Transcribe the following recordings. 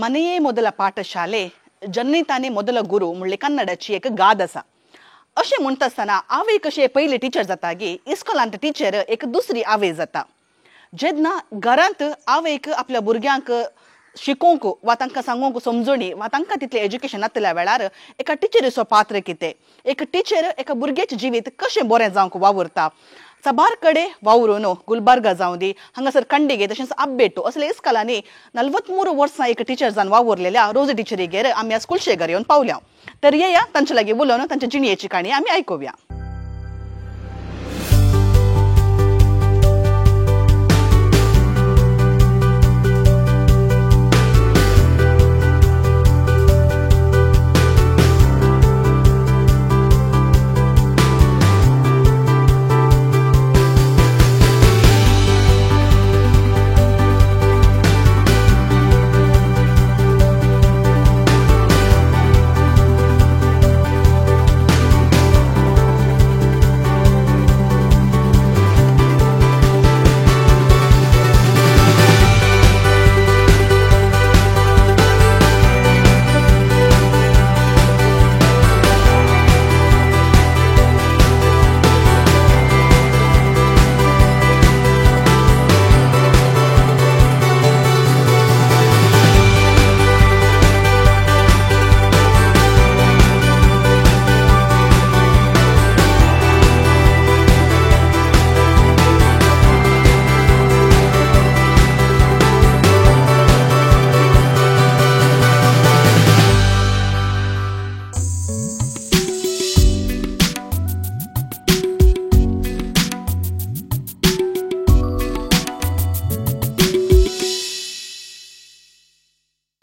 ಮನೆಯೇ ಮೊದಲ ಪಾಠಶಾಲೆ जन्निताने ಮೊದಲ गुरु म्हणले कन्नडाची एक गाद आसा अशें म्हणटा आसतना आवय कशें पयली टिचर जाता गी इस्कॉलांत टिचर एक दुसरी आवय जाता जेन्ना घरांत आवयक आपल्या भुरग्यांक शिकोवंक वा तांकां सांगूंक समजोणी वा तांकां तितलें एज्युकेशन नासल्या वेळार एका टिचरीचो पात्र कितें एक टिचर एका भुरग्याचें जिवीत कशें बरें जावंक वावुरता सबार कडेन वावरून गुलबर्गा जावं दी हांगासर खंडेगे तशेंच आब्बेटो असल्या इस्कॉलांनी 43 वर्सां एक टिचर जावन वावुरलेल्या रोजी टिचरीगेर आमी आज कुलशेगर येवन पावल्या तर येया तांचे लागीं उलोवन तांच्या जिणयेची काणी आमी आयकुया.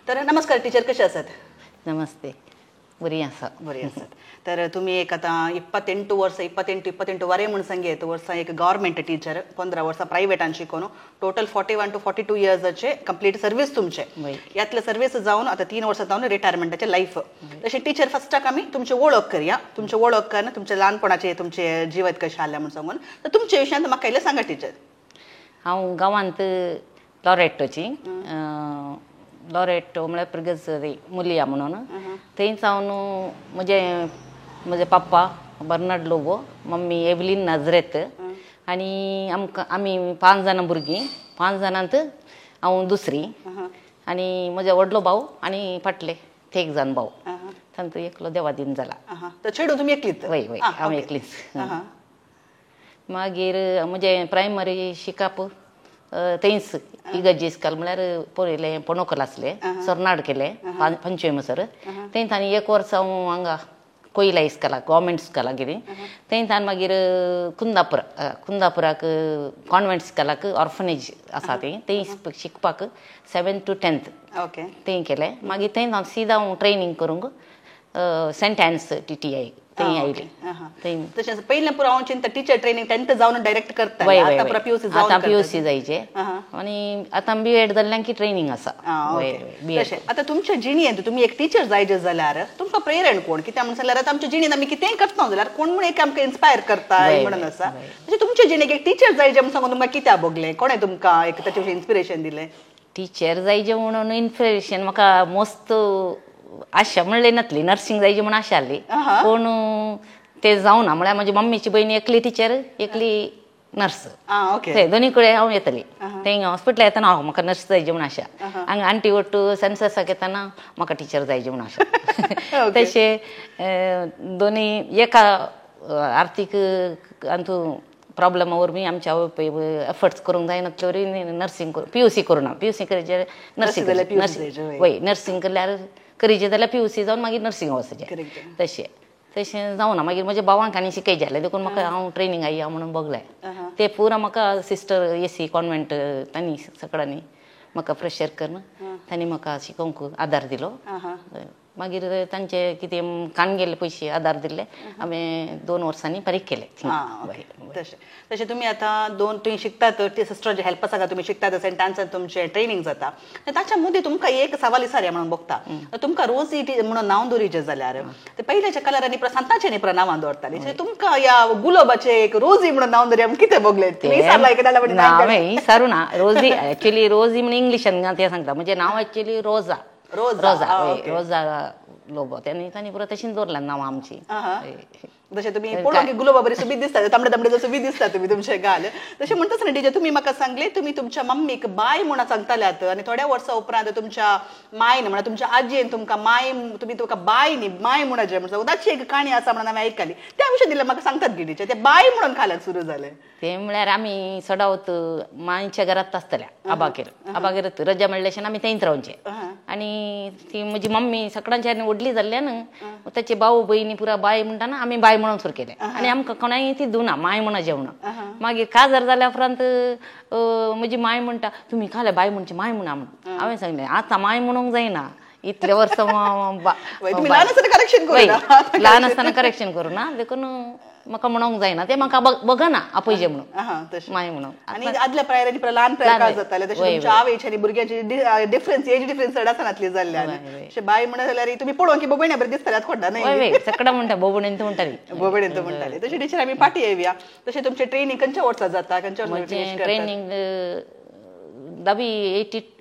तर नमस्कार टीचर कशे आसात? नमस्ते बरी आसा. बरी आसात. तर तुमी एक आतां 28 वर्सां 28 वरें म्हूण सांगेत वर्सां एक गव्हर्मेंट टीचर 15 वर्सां प्रायवेटान शिकून टोटल 41 to 42 इयर्साचे कंप्लीट सर्वीस तुमचे यातले सर्वीस जावन आतां 3 वर्सां जावन रिटायरमेंटाचे लायफ तशें टीचर फस्टाक आमी तुमचे वळख करया तुमचे वळख करना तुमचे ल्हानपणाचे तुमचे जिवत कशें आसलें म्हूण सांगून तर तुमच्या विशयांत म्हाका इल्लें सांगा टीचर. हांव गांवांत लॉरेटोची लॉरेटो म्हळ्यार प्रगती मुलिया म्हणून थंय सावन म्हजे पप्पा बर्नार्ड लोबो मम्मी एवलीन नाझरेत आनी आमी 5 जाणां भुरगीं 5 जाणांत हांव दुसरी आनी म्हजे व्हडलो भाव आनी फाटले ते 1 जाण भाव तांचो एकलो देवादीन जाला. चेडूं तुमी एकलीच? वय वय हांव एकलीच. मागीर म्हजें प्रायमरी शिकप थंयच इगर्जी इस्कॉल म्हळ्यार पयलें पोणोकल आसलें सरनाड केलें 25 म्हणसर थंय तांणी 1 वर्स हांव हांगा कोयला इस्कॉलाक गव्हर्मेंट इस्कॉलाक गेली थंय तान मागीर कुंदापुराक कॉन्वेंट इस्कॉलाक ऑर्फनेज आसा थंय शिकपाक 7th to 10th थंय केलें मागीर थंय हांव सीदा हांव ट्रेनींग करूंक सेंट एन्स TTI थंय आयली. तशेंच पयलें पुरो हांव चिंता टीचर ट्रेनींग 10th जावन डायरेक्ट करता आतां PUC जायचे आनी आतां B.Ed जाल्ल्यान की ट्रेनींग आसा. आतां तुमच्या जिणयेंत तुमी एक टीचर जायचे जाल्यार तुमकां प्रेरण कोण कित्याक म्हणून जाल्यार आतां आमच्या जिणेंत आमी कितेंय करता जाल्यार कोण म्हूण एक आमकां इन्स्पायर करता म्हणून आसा तशें तुमच्या जिणेक एक टीचर जायचे म्हूण सांगून तुमकां कित्याक भोगलें कोणें तुमकां एक ताचे इन्स्पिरेशन दिलें? टीचर जायचे म्हणून इन्स्पिरेशन म्हाका मस्त आशा म्हणले नासली नर्सिंग जायची म्हूण आशा आसली पूण ते जावना म्हळ्यार म्हजी मम्मीची भयण एकली टीचर एकली नर्स दोनी कडेन हांव येतली थंय हॉस्पिटलाक येतना हांव म्हाका नर्स जायची म्हूण आशा हांगा आंटी वट्टू सेन्ससाक येतना म्हाका टीचर जायची म्हूण आशा तशें दोनी एका आर्थीक हातूंत प्रॉब्लमा वरवीं आमच्या एफर्ट्स करूंक जायनासले वरवीं नर्सिंग PUC करूं ना PUC करीचे नर्सिंग वय नर्सिंग केल्यार करीचे जाल्यार PUC जावन मागीर नर्सिंगा वचचें तशें जावना मागीर म्हज्या भावांक आनी शिकयचे जालें देखून म्हाका हांव ट्रेनींग या म्हणून बगलें ते पुरा म्हाका सिस्टर AC कॉन्वेंट तांणी सकाळांनी म्हाका प्रेशर करून तांणी म्हाका शिकोवंक आदार दिलो मागीर तांचे कितें कानगेले पयशे आदार दिल्ले हांवें 2 वर्सांनी फारीक केलें. तशें तुमी आतां तुमी शिकतात सिस्टरांचे हेल्प आसा तुमी शिकतात सेंट एन्सान तुमचें ट्रेनींग जाता ताच्या मदीं तुमकां एक सवाल विचारया म्हणून बगता तुमकां रोजी म्हणून नांव दवरिचें जाल्यार ते पयल्याच्या काळार प्रशांताचें न्ही नांवां दवरतालीं तुमकां ह्या गुलाबाचें एक रोजी म्हणून नांव दवरया म्हणून कितें बगलें? हांवें विचारूं ना रोजी एक्चुअली रोजी म्हणून इंग्लिशान तें सांगता म्हजें नांव एक्चुअली रोजा रोजा. रोजा लोबो त्यांनी परत तशीच दवरला नांव आमची. जशें तुमी पळोवंक गुलाबा बरी सुबीत दिसता, तांबडे तांबडे जसो बी दिसता तुमी तुमचे गाल. तशें म्हणटाच न्ही टिचर, तुमी म्हाका सांगले तुमी तुमच्या मम्मीक बाय म्हणून सांगताल्यात आनी थोड्या वर्सां उपरांत तुमच्या मायन म्हणल्यार तुमच्या आजयेन तुमकां माय, तुमी तुका बाय न्ही माय म्हणून जे म्हणटा उदाची एक काणी आसा म्हणून हांवें आयकली, त्या विशयी दिलें म्हाका सांगतात गी टिचर, ते बाय म्हणून खाल्याक सुरू जालें. ते म्हळ्यार आमी सदांच मांयच्या घरांत आसतल्या आबागेर रजा मेळ्ळेशें आमी थंयच रावचे. आनी ती म्हजी मम्मी सकाळच्यान व्हडली जाल्ल्यान ताचे भाऊ भयणी पुरा बाय म्हणटाना आमी बाय म्हणून सुरू केलें. आनी आमकां कोणाय ती धुना माय म्हणून जेवणां. मागीर काजार जाल्या उपरांत म्हजी माय म्हणटा तुमी खाले बाय म्हणचे माय म्हणा म्हणून. हांवें सांगलें आतां माय म्हणूंक जायना, इतले वर्स ल्हान आसतना करेक्शन करूं ना, देखून म्हाका म्हणूंक जायना, ते म्हाका बघना आपयजे म्हणून माय म्हणून. आनी आदल्या प्रायर आनी ल्हान प्रायर काय जाताले तशें तुमच्या आवयचे आनी भुरग्याची डिफरन्स एज डिफरन्स चड आसनातली जाल्ल्यान अशें बाय म्हणत जाल्यार तुमी पळोवंक की भयण्या बरें दिसताल्यात खोडा न्ही. सकडा म्हणटा भोवणेन म्हणटाली भोवणेन म्हणटाली. तशें टिचर आमी पाटी येवया. तशें तुमचें ट्रेनिंग खंयच्या वर्सा जाता, खंयच्या ट्रेनिंग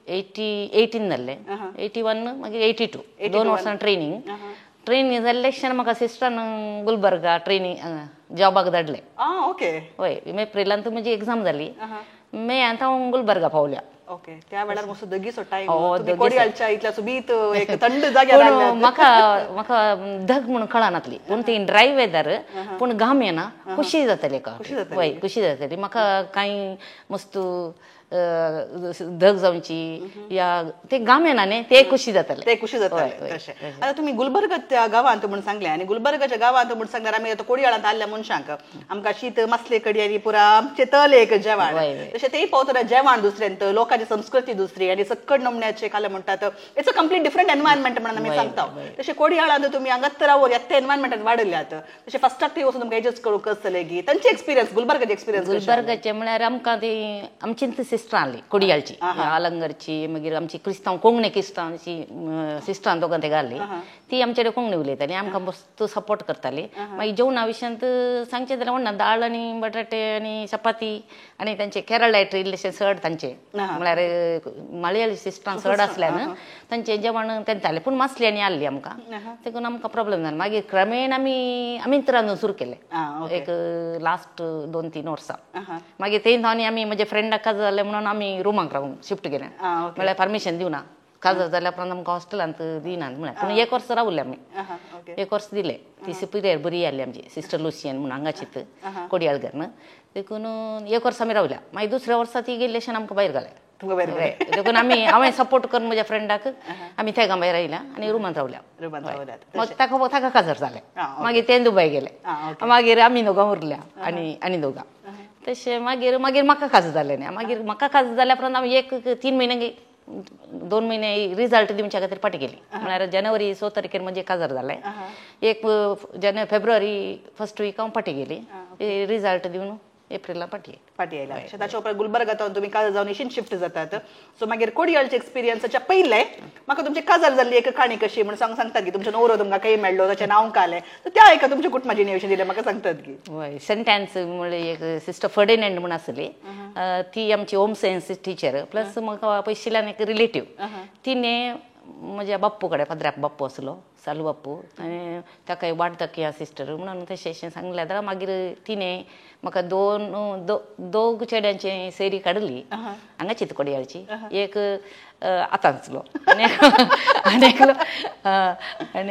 18 जाल्लें, 81 मागीर 82 2 वर्सां ट्रेनिंग जाल्ले म्हाका सिस्टरान गुलबर्गा ट्रेनिंग जॉबाक धाडलें. ओके. हय, एप्रिलांत म्हजी एग्जाम जाली, मे आतां हांव गुलबर्गा पावल्या. ओके. त्या वेळार मस्त दगीचो टायम, कोडयाळच्या इतल्या सुबीत एक थंड जाग्यार म्हाका धग म्हणून कळनातली, पूण ती ड्राय वेदर पूण घाम येना, खुशी जाताली. हय, खुशी जाताली म्हाका. कांय मस्त धग जावची या ते घाम येना न्ही, ते खुशी जाताले. ते खुशी जाताले तशें. आतां तुमी गुलबर्गा त्या गांवांत म्हणून सांगलें, आनी गुलबर्गाच्या गांवांत म्हणून सांगल्यार आमी आतां कोडयाळांत आल्ल्या मनशांक आमकां शीत मसले कडी आनी पुरा आमचे तल एक जेवण, तशें तेय पावतना जेवण दुसरें, लोकांची संस्कृती दुसरी आनी सक्कड नमण्याचे खाले म्हणटात. It's a complete different environment म्हणून आमी सांगता. तशें कोडयाळांत तुमी हांगात रावून ह्या एनवायरमेंटांत वाडल्यात, तशें फस्टाक थंय वचून तुमकां एडजस्ट करूंक आसतलें गी. तांचे एक्सपिरियन्स, गुलबर्गाचे एक्सपिरियन्स. गुलबर्गाचे म्हळ्यार आमकां ती आमची सिस्टर आसली कोडयाळची, आलंगरची. मागीर आमची क्रिस्तांव कोंकणी क्रिस्तांवची सिस्टरान दोगां ते घाली, ती आमचे कडेन कोंकणी उलयताली, आमकां मस्त सपोर्ट करताली. मागीर जेवणा विशयांत सांगचें जाल्यार म्हणना दाळ आनी बटाटे आनी चपाती आनी तांचे केरळ लायट इल्लेशें सड तांचे, म्हळ्यार मलयाळी सिस्टरांक सड आसल्यान तांचें जेवण तेंतालें, पूण मसली आनी आसली आमकां, देखून आमकां प्रॉब्लेम जालो. मागीर क्रमेण आमीच रांदून सुरू केलें एक लास्ट 2-3 वर्सां. मागीर थंय आमी म्हज्या फ्रेंडाक काजार जालें म्हणून आमी रूमाक रावून शिफ्ट केलें, म्हळ्यार परमिशन दिवना. काजार जाल्या उपरांत आमकां हॉस्टेलांत दिनात म्हळ्यार, पूण 1 वर्स रावले आमी. 1 वर्स दिलें. ती सुपिरियर बरी आसली आमची सिस्टर लुसियन म्हणून हांगाचीच कोडयाळकर न्हू, देखून 1 वर्स आमी रावल्या. मागीर दुसऱ्या वर्सा ती गेल्लेशें आमकां भायर घालें. देखून हांवें सपोर्ट करून म्हज्या फ्रेंडाक आमी थंय भायर आयल्या आनी रूमांत रावल्या. मग ताका काजार जालें. मागीर तें दुबय गेलें. मागीर आमी दोगां उरल्या आनी दोगां. तशें मागीर म्हाका काजार जालें न्ही. मागीर म्हाका काजार जाल्या उपरांत हांव 3 म्हयने 2 म्हयने रिजल्ट दिवच्या खातीर पाटी गेली. म्हळ्यार जानेवारी 6 तारखेर म्हजें काजार जालें. फेब्रुवारी 1st वीक हांव पाटी गेली. रिजल्ट दिवन एप्रिला पाटी आयला. ताच्या उपरांत गुलबर्गांत तुमी काजार जावन इशीन शिफ्ट जातात. सो मागीर कोडयाळचे एक्सपिरियन्साच्या पयले म्हाका तुमची काजार जाल्ली एक काणी कशी म्हणून सांगतात की तुमचो नवरो तुमकां खंय मेळ्ळो, ताचें नांव कालें, तर त्या एका तुमच्या कुटुंबाची नेवशी दिलें म्हाका सांगतात की. हय, सेंटेन्स म्हणल्यार एक सिस्टर फर्डिनेंड म्हणून आसली, ती आमची होम सायन्स टिचर, प्लस म्हाका पयशिल्ल्यान एक रिलेटिव्ह. तिणें म्हज्या बाप्पू कडेन पद्र्याक बाप्पू आसलो, सालू बाप्पू, आनी ताका वाडतक ह्या सिस्टर म्हणून तशें सांगलें. जाल्यार मागीर तिणें म्हाका दोग चेड्यांची सेरी काडली हांगाची कोडयाळची. एक आतांचलो आनी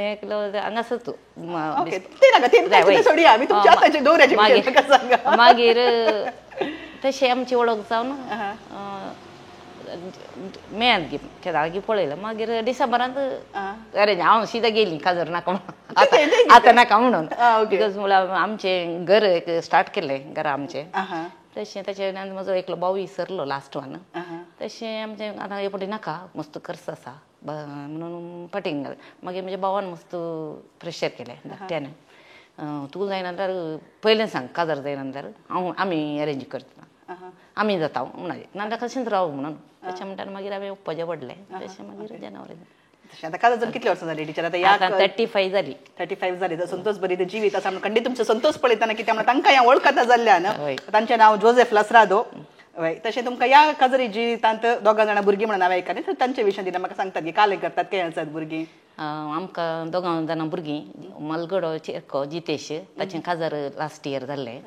एकलो हांगासर मागीर तशें आमची वळख जावन मेळत गी खेळागी पळयलं. मागीर डिसेंबरांत अरे हांव सीदा गेली काजार नाका म्हणून, आतां नाका म्हणून, बिकॉज म्हळ्यार आमचें घर एक स्टार्ट केलें घरा आमचें. तशें ताचे म्हजो एकलो भाऊ विसरलो लास्ट वन. तशें आमचें आतां हे पटी नाका मस्त खर्च आसा म्हणून पाटींग घालें. मागीर म्हज्या भावान मस्त प्रेशर केलें धाकट्यान, तूं जायना जाल्यार पयलें सांग काजार जायना जाल्यार आमी अरेंज करता, आमी जाता म्हणून नाल्यार कशेंच राव म्हणून. तशें म्हणटा मागीर हांवें उपपाचें पडलें. तशें मागीर जानेवारी आता काजार जावन कितले वर्सां जाली टिचर? आता 35 जाली. 35 जाली. संतोष बरी जिवीत आसा खंडीत तुमचो संतोष पळयतना कित्याक तांकां ह्या वळखता जाल्ल्यान तांचें नांव जोसेफ लसरादो. वय तशें तुमकां ह्या काजरी जिवितांत दोगां जाणां भुरगीं म्हणून हांवें आयकलें तर तांचे विशयी दिना म्हाका सांगतात की काले करतात काय आसात भुरगीं आमकां दोगां जाणां भुरगीं मलगडो चेरको जितेश ताचें काजार लास्ट इयर जाल्लें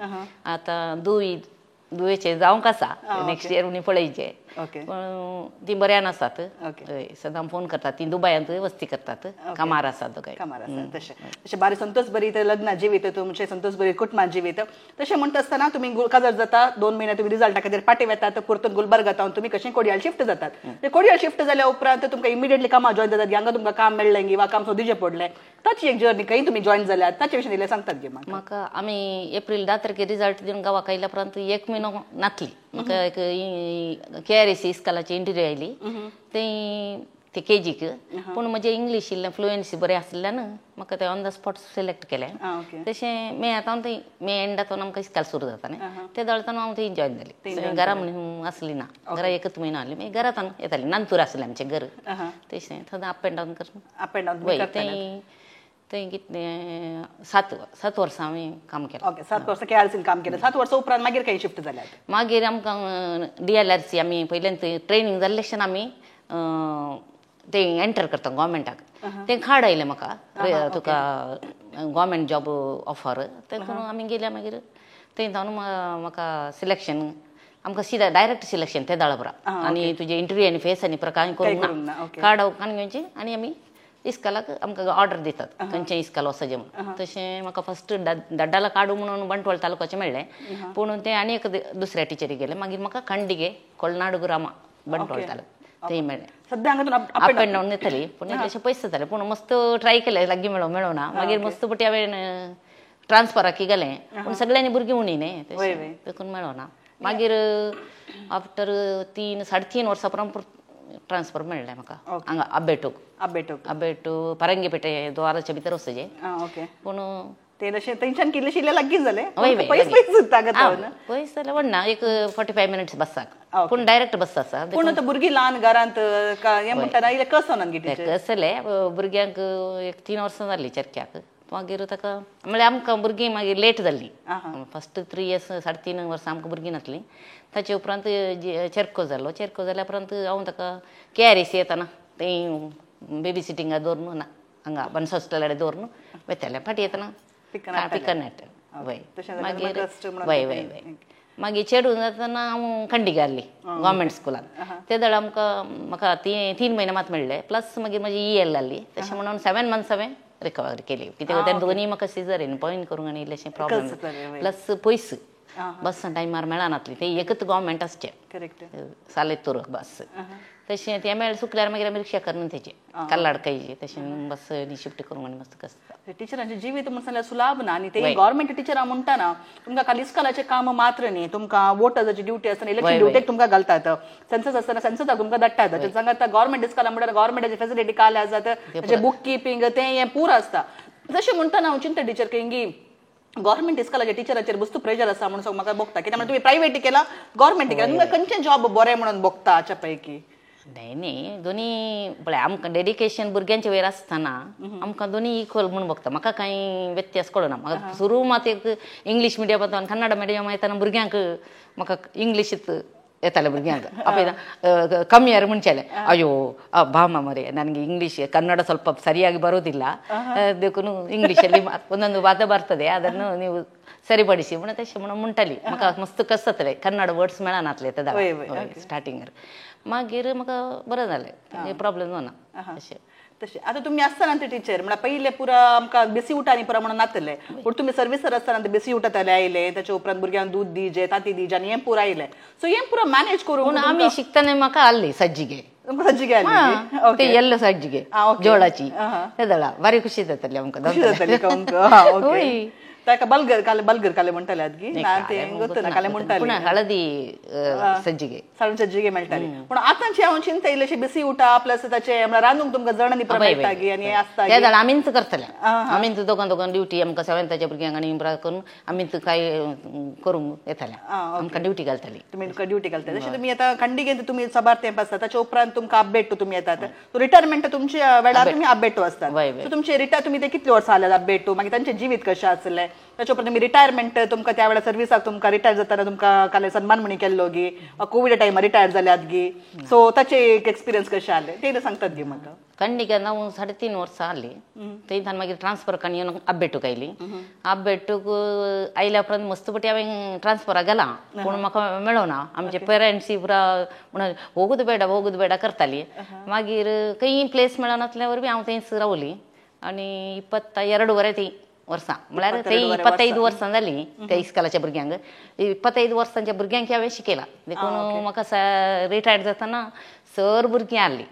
आतां दुवेचे जावंक आसा नेक्स्ट इयर उणी पळयचे पण ती बऱ्यान आसात सदां फोन करतात ती दुबयांत वस्ती करतात कामार आसात दोगांय कामार आसात तशें बारी संतोष बरी ते लग्ना जिवीत तुमचे संतोष बरी कुटुंबां जिवीत तशें म्हणटा आसतना तुमी काजार जाता 2 म्हयने तुमी रिजल्टा खातीर पाटी वेतात परतून गुलबर्गात तुमी कशें कोडयाळ शिफ्ट जातात ते कोडयाळ शिफ्ट जाल्या उपरांत तुमकां इमिडिएटली कामां जॉइन जातात हांगा तुमकां काम मेळ्ळें किंवा काम सोदिचें पडलें ताची एक जर्नी खंय तुमी जॉइन जाल्यात ताचे विशीं इल्लें सांगतात गे म्हाका आमी एप्रील 10 तारखेर रिजल्ट दिवन गांवाक आयल्या उपरांत 1 म्हयनो नातली म्हाका एक KRAC इस्कालाची इंटरव्यू आयली ते KGक पूण म्हजें इंग्लीश इल्लें फ्लुएन्सी बरें आसल्यान म्हाका तें ऑन द स्पॉट सिलेक्ट केलें तशें मे एंडातून आमकां इस्काल सुरू जाता न्ही ते दळताना हांव थंय जॉइन जाली घरा म्हणून आसली ना घरा 1 म्हयनो आसली मागीर घरांत येताली नांतूर आसलें आमचें घर तशें थंय अप एंड डावन करता थंय कितें 7 वर्सां हांवें काम केलें 7 वर्सां KRACन काम केलें 7 वर्सां उपरांत मागीर खंय शिफ्ट जाल्यात मागीर आमकां DLRC आमी पयल्यान ट्रेनींग जाल्लें आमी ते एंटर करता गव्हर्मेंटाक तें कार्ड आयलें म्हाका तुका गव्हर्मेंट जॉब ऑफर तें करून आमी गेल्या मागीर थंय जावन म्हाका सिलेक्शन आमकां सिदा डायरेक्ट सिलेक्शन ते दळपरा आनी तुजे इंटरव्यू आनी फेस आनी प्रकार करूंक ना कार्ड काडून घेवचें आनी आमी इस्कालाक आमकां ऑर्डर दितात खंयचें इस्काल वचचें म्हणून तशें म्हाका फस्ट दाड्डाला काडू म्हणून बंटवाळ तालुक्याचें मेळ्ळें पूण तें आनी एक दुसऱ्या टिचरीक गेलें मागीर म्हाका खंडिगे कोळनाडू ग्रामा बंटवाळ तालुका थंय मेळ्ळें सद्या हांगा अप एंड डावन येताली पूण इल्लेशें पयस जातालें पूण मस्त ट्राय केलें लागीं मेळोना मागीर मस्त पटी हांवें ट्रान्सफराक गेलें पूण सगळ्यांनी भुरगीं उणी न्ही देखून मेळोना मागीर आफ्टर 3-3.5 वर्सां उपरांत ट्रान्सफर मेळ्ळें म्हाका हांगा अब्बेटू पारंगीपेटे द्वाराच्या भितर वचचें पूण ते तशें थंयच्यान कितलेशें इल्लें लागीं जालें पयस जाल्यार व्हडना एक 45 मिनिट्स बसाक पूण डायरेक्ट बस आसा पूण आतां भुरगीं ल्हान घरांत हें म्हणटा इल्लें कसोनान कसलें भुरग्यांक एक 3 वर्सां जालीं चेरक्याक मागीर ताका म्हळ्यार आमकां भुरगीं मागीर लेट जाल्लीं फस्ट 3 इयर्स 3.5 वर्सां आमकां भुरगीं नासलीं ताचे उपरांत चेरको जाल्या उपरांत हांव ताका KRAC येताना थंय बेबी सिटींगाक दवरून हांगा बन्स हॉस्टेलार दवरून वेतालें फाटीं येताना पिकनेट वय मागीर चेडूं जातना हांव खंडिगे आहली गव्हर्मेंट स्कुलान ते दळ म्हाका 3 म्हयने मात मेळ्ळे प्लस मागीर म्हजी EL जाल्ली तशें म्हणून 7 मंथ्स हांवें रिकवर केली कित्याक ते दोनी म्हाका सिजरीन पॉयंट करूंक आनी इल्लेशें प्रॉब्लम प्लस पयस बस टायमार मेळनासली ते एकच गव्हर्मेंट आसचें सालेतूर बस तशें ते मेळ सुकल्यार मागीर आमी रिक्षा करून तेचे कल्लाडकायची तशें बस शिफ्ट करूंक आनी मस्त कसता टिचरांचें जिवीत म्हणल्यार सुलाभ ना आनी ते गव्हर्मेंट टिचरां म्हणटाना तुमकां खाली इस्कालाचें काम मात्र न्ही तुमकां वोटर्साची ड्युटी आसतना इलेक्शन ड्युटेक तुमकां घालतात सेन्सस आसतना सेन्ससाक तुमकां धाडटात ताचे सांगात गव्हर्मेंट इस्काला म्हणल्यार गव्हर्मेंटाची फेसिलिटी काय आसात ताचें बुक किपींग तें हें पूर आसता तशें म्हणटाना हांव चिंता टिचर की गव्हर्मेंट इस्कालाच्या टिचराचेर बस्तू प्रेशर आसा म्हणून म्हाका बघता कित्याक तुमी प्रायवेटी केला गव्हर्मेंट केला तुमकां खंयचें जॉब बरें म्हणून बघता हाच्या पैकी न्ही दोनी पळय आमकां डेडिकेशन भुरग्यांचे वयर आसतना आमकां दोनी इक्वल म्हणून बघता म्हाका कांय व्यत्यास कळना म्हाका सुरू मात एक इंग्लीश मिडियमांतल्यान कन्नड मिडियम येताना भुरग्यांक म्हाका इंग्लीशीत येतालें भुरग्यांक आपयता कमी यार म्हणचेलें अयो ಭಾಮ ಮರೆ ನನಗೆ ಇಂಗ್ಲಿಷ್ ಕನ್ನಡ ಸ್ವಲ್ಪ ಸರಿಯಾಗಿ ಬರೋದಿಲ್ಲ देखून ಇಂಗ್ಲಿಷಲ್ಲಿ ಒಂದೊಂದು ವಾದ ಬರ್ತದೆ ಅದನ್ನು ನೀವು ಸರಿಪಡಿಸಿ म्हणून तशें म्हणून म्हणटाली म्हाका मस्त कस जातलें कन्नड वर्ड्स मेळनासले तेदा स्टार्टिंगार मागीर म्हाका बरें जालें प्रॉब्लेम जावना तशें तशें आतां तुमी आसतना ते टीचर म्हळ्यार पयले पुरा आमकां बेसी उठांनी पुरा म्हणून नासले पूण तुमी सर्विसर आसतना ते बेसी उठाताले आयले ताचे उपरांत भुरग्यांक दूद दिजे तांती दिजे आनी हें पुरो आयलें सो हें पुरो मॅनेज करून आमी शिकतना म्हाका आहली सज्जिगे सज्जिगे ते येल्लो सज्जिगे जोळाची ते दळा बरी खुशी जाताली आमकां ताका बल्गर काले म्हणटाले आदगी ते गोतना काले म्हणटाले हळदी सज्जिगे सज्जिगे मेळटाली पूण आतांची हांव चिंता इल्लेशें बेसी उठा प्लस ताचे रांदूंक तुमकां जणांनी मेळटा गी आनी आसता ते दळा आमीच करतले आमीच दोगां ड्युटी आमकां 7th भुरग्यांक आनी इम्प्रा करून आमीच काय करूंक येताले आमकां ड्युटी घालताली तुमी ड्युटी घालताले तशें तुमी आतां खंडिगेंत तुमी सबार तेंप आसता ताचे उपरांत तुमकां अब्बेटू तुमी येतात रिटायरमेंट तुमच्या वेळार तुमी अब्बेटू आसतात सो तुमचे रिटायर तुमी ते कितले वर्सां जाल्यात अब्बेटू मागीर तांचें जिवीत कशें आसलें त्याच्या उपरांत तुमी रिटायरमेंट तुमकां त्या वेळार सर्विसाक तुमकां रिटायर जाताना तुमकां काले सन्मान म्हणी केल्लो गी कोविड टायमार रिटायर जाल्यात गी सो ताचे एक एक्सपिरियन्स कशे आले ते सांगतात गी म्हाका ಖಂಡಿಗೆ ನಾವು 3.5 ವರ್ಷ ಅಲ್ಲಿ ನಾನು ಮಾಗಿ ಟ್ರಾನ್ಸ್ಫರ್ ಕಣಿ ಅಬ್ಬೆಟ್ಟು ಕೈಲಿ ಅಬ್ಬೆಟ್ಟುಗೂ आयल्या उपरांत मस्त पटी हांवें ट्रान्सफर गेलां पूण म्हाका मेळोना आमचे पेरंट्स पुरा म्हणून होगूच बेडा करताली मागीर खंय प्लेस मेळनासल्या वरवीं हांव थंयच रावली आनी 22 वर्सां म्हळ्यार ते 25 वर्सां जालीं त्या इस्कॉलाच्या भुरग्यांक 25 वर्सांच्या भुरग्यांक हांवें शिकयलां देखून म्हाका रिटायर्ड जाताना सर भुरगीं आहली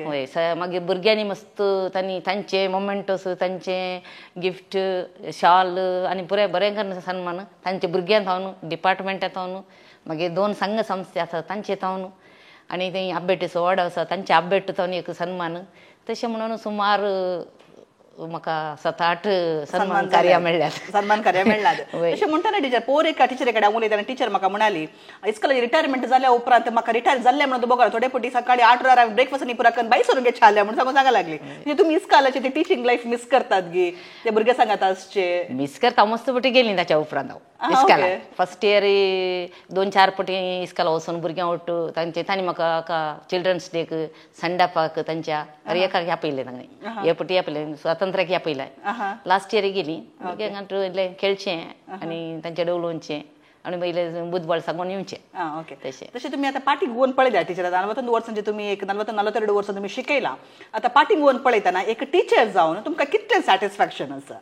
हय मागीर भुरग्यांनी मस्त तांचे मोमेंटोस तांचे गिफ्ट शॉल आनी बरें करून सन्मान तांचे भुरग्यांक थावन डिपार्टमेंटांत थावन मागीर 2 संघ संस्थे आसा तांचे थावन आनी थंय अब्बेटीचो वाडो आसा तांचे अब्बेट थावन एक सन्मान तशें म्हणून सुमार म्हाका 7-8 सन्मान कार्या मेळ्ळ्यात अशें म्हणटा न्ही टिचर पोर एका टिचरे कडेन उलयता आनी टिचर म्हाका म्हणाली इस्कॉलाची रिटायरमेंट जाल्या उपरांत म्हाका रिटायर जाल्ले म्हणून बोगाळ थोडे पटी सकाळी 8 वरांर ब्रेकफास्ट न्ही पुरा करून बाई सरून घे छाल्या म्हणून सांगूंक लागली म्हणजे तुमी इस्कॉलाची ती टिचींग लायफ मिस करतात गी ते भुरगे सांगात आसचे मिस करता मस्त पटी गेली ताच्या उपरांत हांव इस्कॉला फर्स्ट इयर 2-4 पटी इस्कॉला वचून भुरग्यां ओट तांणी म्हाका चिल्ड्रन्स डेक संडापाक तांच्या एकाक आपयलें तांणी हे पटी आपयलें स्वातंत्र्याक आपयलां लास्ट इयर गेली भुरग्यांक खेळचें आनी तांचें डवलोवचें आनी पयले बुधबळ सांगून येवचें तशें तुमी आतां पाटीक गोवन पळयल्या टिचर 49 वर्सांचे तुमी एक 42 वर्सां तुमी शिकयलां आतां पाटीक गोवन पळयतना एक टिचर जावन तुमकां कितलें सॅटिस्फॅक्शन आसा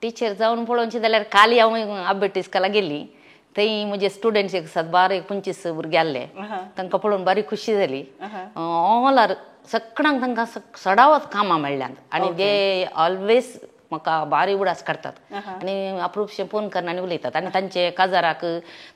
टीचर जावन पळोवचें जाल्यार काली हांव अब्बेट इस्कॉला गेली थंय म्हजे स्टुडंट्स एक 25 भुरगे आहले तांकां पळोवन बारी खुशी जाली ऑल सगळ्यांक तांकां सडावत कामां मेळ्ळ्यांत आनी ते ऑलवेज म्हाका बारी उडास काडटात आनी अप्रुपशें फोन करना आनी उलयतात आनी तांचे काजाराक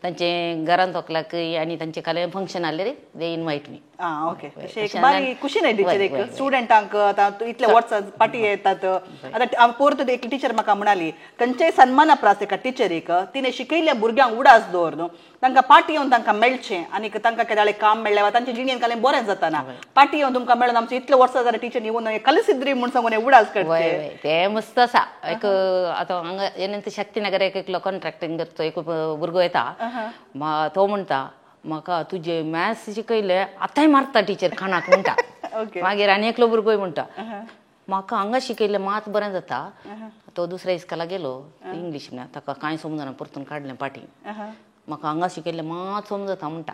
तांचे घरांत तोकलाक आनी तांचे काले फंक्शन आसले दे इनवायट मी ओके एक बारी खुशी न्ही टिचर एक स्टुडंटांक आतां इतले वर्सां पाटी येतात आतां परत एक टिचर म्हाका म्हणाली खंयच्याय सन्माना प्रास एका टिचरीक तिणें शिकयल्ल्या भुरग्यांक उडास दवर न्हू तांकां पाटी येवन तांकां मेळचें आनी तांकां केदाळे काम मेळ्ळें वा तांचे जिणेन कालें बरें जाताना पाटी येवन तुमकां मेळून आमचे इतले वर्सां जाल्यार टिचर येवन कलसिद्री म्हूण सांगून उडास काडचे ते मस्त आसा एक आतां हांगा येनंत शक्तीनगर एकलो कॉन्ट्रॅक्टींग करता एक भुरगो येता तो म्हणटा म्हाका तुजे मॅथ्स शिकयले आतांय मारता टिचर खाणाक म्हणटा मागीर आनी एकलो भुरगोय म्हणटा म्हाका हांगा शिकयलें मात बरें जाता तो दुसऱ्या इस्कॉला गेलो इंग्लीश म्हणल्यार ताका कांय समजना परतून काडलें पाटी म्हाका हांगा शिकयलें मात समजता म्हणटा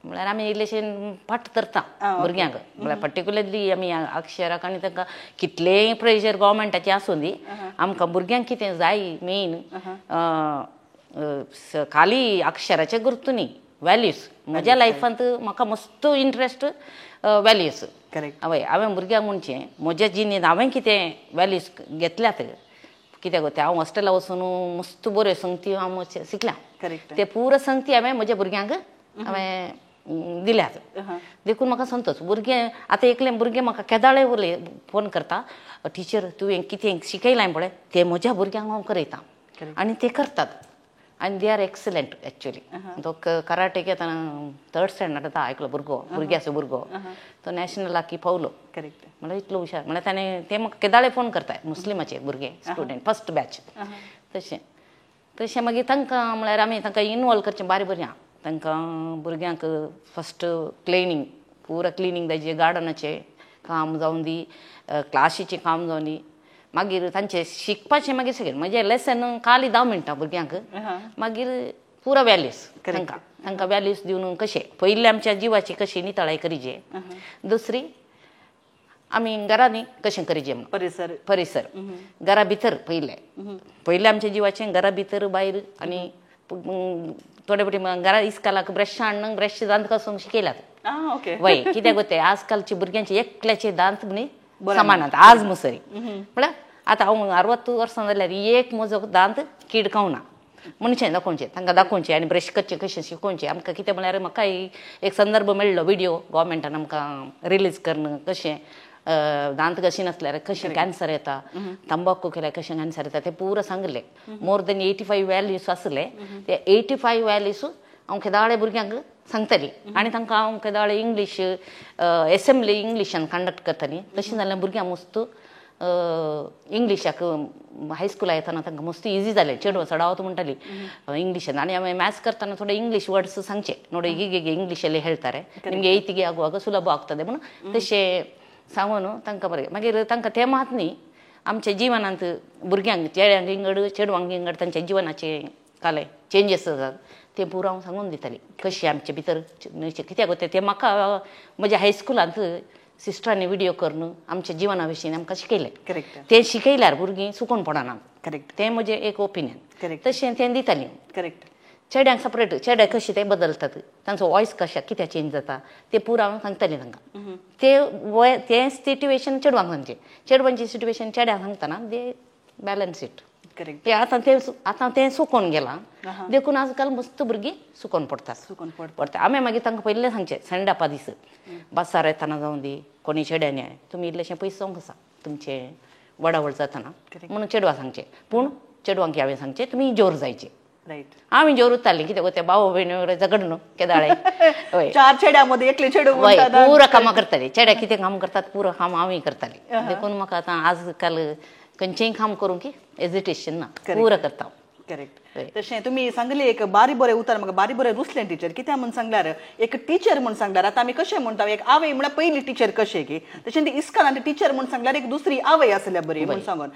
म्हळ्यार आमी इल्लेशें फाट धरता भुरग्यांक म्हळ्यार पर्टिक्युलरली आमी अक्षराक आनी तांकां कितलेंय प्रेशर गव्हर्मेंटाचें आसूं दी आमकां भुरग्यांक कितें जाय मेन खाली अक्षराचे गुर्तू न्ही वॅल्यूज म्हज्या लायफांत म्हाका मस्त इंट्रस्ट वॅल्यूज हय हांवें भुरग्यांक म्हणचें म्हज्या जिणेंत हांवें कितें वॅल्यूज घेतल्यात कित्याक गो हांव हॉस्टेला वचून मस्त बऱ्यो संगती हांव शिकल्या ते पुरो संगती हांवें म्हज्या भुरग्यांक हांवें दिल्यात देखून म्हाका संतोश भुरगे आतां एकलें भुरगें म्हाका केदाळे फोन करता टिचर तुवें कितें शिकयलां पळय तें म्हज्या भुरग्यांक हांव करयतां आनी ते करतात आनी दे आर एक्सलंट एक्चुअली तो कराटेक येताना 3rd स्टँडर्डांत आयकलो भुरग्याचो भुरगो तो नॅशनलाक पावलो म्हळ्यार इतलो हुशार म्हळ्यार ताणें ते म्हाका केदाळे फोन करता मुस्लिमाचे भुरगे स्टुडंट फर्स्ट बॅच तशें मागीर तांकां म्हळ्यार आमी तांकां इनवॉल्व करचें बारी बरें आहा तांकां भुरग्यांक फस्ट क्लिनींग पुरा क्लिनींग ताजें गार्डनाचें काम जावन दी क्लासीचें काम जावन दी मागीर तांचें शिकपाचें मागीर सगळें म्हजें लेसन खाली 10 मिनटां भुरग्यांक मागीर पुरो वॅल्यूज तांकां वॅल्यूज दिवन कशें पयलीं आमच्या जिवाची कशी नितळाय करीचे दुसरी आमी घरांनी कशें करीचें परिसर घरा भितर पयलें आमच्या जिवाचें घरा भितर भायर आनी थोडे फावटी घरा इस्कॉलाक ब्रश हाडून ब्रश दांत घासूंक शिकयल्यात वय कित्याक गोते आजकालच्या भुरग्यांचे एकल्याचे दांत म्हणी समानात आज मुसरी म्हळ्यार आतां हांव 60 वर्सां जाल्यार एक म्हजो दांत कीड खावना मनशें दाखोवचें तांकां दाखोवचें आनी ब्रश करचें कशें शिकोवचें आमकां कितें म्हळ्यार म्हाका एक संदर्भ मेळ्ळो व्हिडिओ गव्हर्मेंटान आमकां रिलीज करणं कशें दांत कशी नासल्यार कशें कॅन्सर येता तंबाखू केल्यार कशें कॅन्सर येता तें पुरो सांगलें मोर देन 85 वॅल्यूज आसले ते 85 वॅल्यूज हांव केदाळे भुरग्यांक सांगतली आनी तांकां हांव केदाळे इंग्लीश एसेंब्ली इंग्लिशान कंडक्ट करतली तशें जाल्यार भुरग्यांक मस्त इंग्लिशाक हायस्कूल येताना तांकां मस्त इजी जालें चेडवां चडावत म्हणटाली ಇಂಗ್ಲಿಷ್ आनी हांवें ಮ್ಯಾಥ್ಸ್ करताना थोडे ಇಂಗ್ಲಿಷ್ ವರ್ಡ್ಸ್ सांगचे ನೋಡಿ ಹೀಗೆ ಇಂಗ್ಲಿಷಲ್ಲಿ ಹೇಳ್ತಾರೆ ನಿಮಗೆ ಏಯ್ತಿಗೆ ಆಗುವಾಗ ಸುಲಭ ಆಗ್ತದೆ म्हणून तशें सांगून तांकां बरें मागीर तांकां ते मात न्ही आमच्या जिवनांत भुरग्यांक चेड्यांक विंगड चेडवांक विंगड तांच्या जिवनाचे काले चेंजीस जातात ते पुरो हांव सांगून दिताली कशें आमचे भितर कित्याक ते म्हाका म्हज्या हायस्कुलांत सिस्टरांनी व्हिडिओ करून आमच्या जिवना विशीं आमकां शिकयलें ते शिकयल्यार भुरगीं सुकून पडना तें म्हजें एक ओपिनियन तशें तें दितालीं चेड्यांक सपरेट चेडे कशें ते बदलतात तांचो वॉयस कशें कित्याक चेंज जाता ते पुरो हांव सांगतालें तांकां तें सिट्युएशन चेडवांक सांगचें चेडवांची सिट्युएशन चेड्यांक सांगतना दे बॅलन्स इट ते आतां तें सुकोवन गेलां देखून आजकाल मस्त भुरगीं सुकोवन पडटा आमी मागीर तांकां पयलें सांगचें संडापा दीस बसार येताना जावं दी कोणी चेड्यांनी तुमी इल्लेशें पयस जावंक आसा तुमचें वडावळ जाताना म्हणून चेडवां सांगचें पूण चेडवांक हांवें सांगचें तुमी जोर जायचे आमी जोर उरतालीं कित्याक ते भाव भयणी झगड न्हू केदाळे हय 4 चेड्यां एकले चेडू पुरो कामां करतालीं चेड्या कितें काम करतात पुरो काम हांवूय करतालीं देखून म्हाका आतां आजकाल खंयचेंय काम करूंक एजिटेशन ना पुरो करता करेक्ट तशें तुमी सांगलें एक बारी बरें उतर म्हाका बारी बरें रुसलें टिचर कित्याक म्हूण सांगल्यार एक टिचर म्हूण सांगल्यार आतां आमी कशें म्हणटा एक आवय म्हळ्यार पयली टिचर कशें की तशें ती इस्कॉलांत टिचर म्हूण सांगल्यार एक दुसरी आवय आसल्यार बरी म्हूण सांगून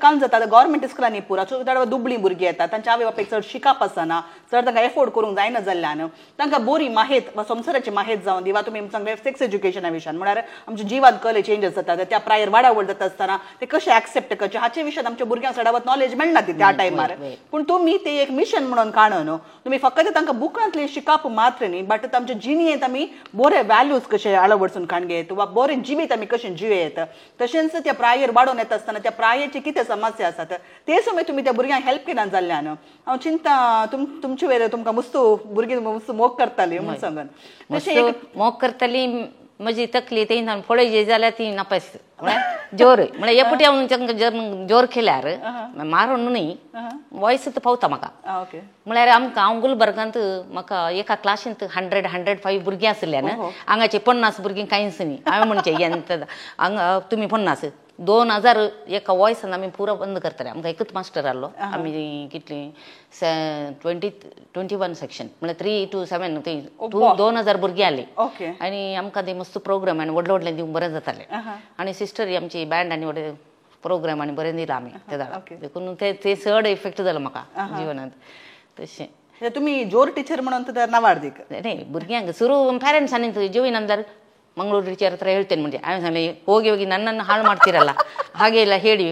काल जाता गव्हर्मेंट इस्कॉलांनी पुरा चड दुबळीं भुरगीं येतात तांच्या आवय बापायक चड शिकप आसना चड तांकां एफोर्ड करूंक जायना जाल्ल्यान तांकां बरी माहेत वा संवसाराची माहेत जावन दी वा तुमी सांगल्यार सेक्स एज्युकेशना विशयान म्हळ्यार आमच्या जिवान कले चेंजीस जातात त्या प्रायर वाडावळ जाता आसतना ते कशें एक्सेप्ट करचे हाचे विशयान आमच्या भुरग्यांक चडावत नॉलेज मेळना ती त्या टायमार पूण तुमी ते एक मिशन म्हणून काणून तुम्ही फक्त तांकां बुकांतले शिकप मात्र न्ही बट आमच्या जिणेंत आमी बरे वॅल्यूज कशे अळवडसून काणगेत वा बरें जिवीत आमी कशें जिवेत तशेंच त्या प्रायर वाडोवन येता आसतना त्या प्रायेची कितें समस्या आसात ते समय तुमी त्या भुरग्यांक हेल्प केला जाल्ल्यान हांव चिंता तुमचे वेळेर तुमकां मस्तू भुरगीं मस्त मोग करतालीं म्हूण सांगून तशें मोग करतालीं म्हजी तकली ते पळय जाल्यार ती नापास जोर म्हळ्यार एपुटी हांव तांकां जोर केल्यार मारून न्ही वॉयस पावता म्हाका म्हळ्यार आमकां हांव गुलबर्गांत म्हाका एका क्लासींत 105 भुरगीं आसल्यान हांगाचे 50 भुरगीं कांयच न्ही हांवें म्हणचें हांगा तुमी 50 2000 एका वॉयसान आमी पुरो बंद करताले आमकां एकच मास्टर आहलो आमी कितली 21 सेक्शन म्हळ्यार 3 to 7 ते 2000 भुरगीं आसली आनी आमकां ते मस्त प्रोग्राम आनी व्हडले व्हडले दिवंक बरें जातालें आनी सिस्टर आमची बँड आनी व्हडले प्रोग्राम आनी बरें दिला आमी ते झाडां देखून ते चड इफेक्ट जालो म्हाका जिवनांत तशें तुमी जोर टीचर म्हणून नावार दीक न्ही भुरग्यांक सुरू पेरेंट्सांनी जिवनांत जाल्यार ಮಂಗಳೂರು ಟೀಚರ್ ಹತ್ರ ಹೇಳ್ತೇನೆ ಮುಂದೆ ಆಮೇಲೆ ನಾನು ಹೋಗಿ ಹೋಗಿ ನನ್ನನ್ನು ಹಾಳು ಮಾಡ್ತಿರಲ್ಲ ಹಾಗೆ ಎಲ್ಲ ಹೇಳಿ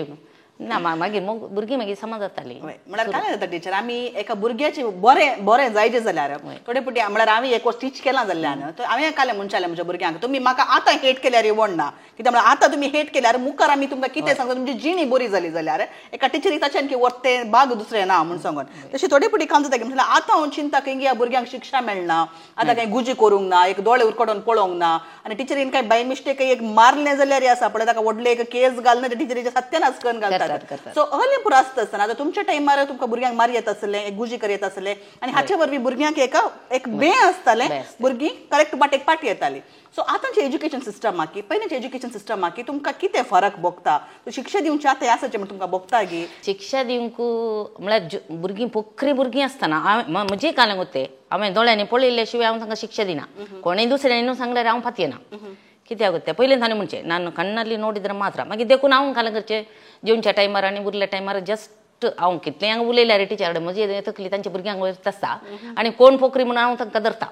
ना मागीर भुरगीं मागीर समजताली म्हळ्यार काय जाता टिचर आमी एका भुरग्याचे बरें बरें जायचे जाल्यार थोडे पुटी म्हळ्यार हांवें एक टीच केलां जाल्ल्यान हांवें काले म्हणचालें म्हज्या भुरग्यांक तुमी म्हाका आतां हेट केल्यार येवना कित्याक म्हळ्यार आतां तुमी हेट केल्यार मुखार आमी तुमकां कितें सांगता तुमची जिणी बरी जाली जाल्यार एका टिचरीक ताच्यान की वर्ते बाग दुसरें ना म्हूण सांगून तशें थोडे पुटी काम जाता की म्हटल्यार आतां हांव चिंता की ह्या भुरग्यांक शिक्षा मेळना आतां कांय गुजी करूंक ना एक दोळे उरकडून पळोवंक ना आनी टिचरीन कांय बाय मिस्टेक एक मारलें जाल्यार आसा पळय ताका व्हडले एक केस घालना त्या टिचरीचे सत्यानाश करून घालतात सो पुरो आसता आसतना आतां तुमच्या टायमार तुमकां भुरग्यांक मारी येता आसलें एक गुजी करी येता आसलें आनी हाचे वरवीं भुरग्यांक एक बे आसतालें भुरगीं करेक्ट वाटेक पाटी येतालीं सो आतांचे एज्युकेशन सिस्टमाक की पयलींचे एज्युकेशन सिस्टमाक की तुमकां कितें फरक भोगता शिक्षा दिवचे आतां आसाचें म्हण तुमकां भोगता की शिक्षा दिवंक म्हळ्यार भुरगीं पोखरी भुरगीं आसतना म्हजे काळांत वते हांवें दोळ्यांनी पळयल्ले शिवाय हांव तांकां शिक्षा दिना कोणेय दुसऱ्यांनी सांगल्यार हांव फाती येना कित्याक ते पयलीं ताणें म्हणचें नानु कण्णाली नोडिद्र मात्र मागीर देखून हांव कालें करचें जेवच्या टायमार आनी उरल्या टायमार जस्ट हांव कितलें हांव उलयल्यार टिचर कडेन म्हजी तकली तांच्या भुरग्यांक वयर आसता आनी कोण पोखरी म्हणून हांव तांकां धरता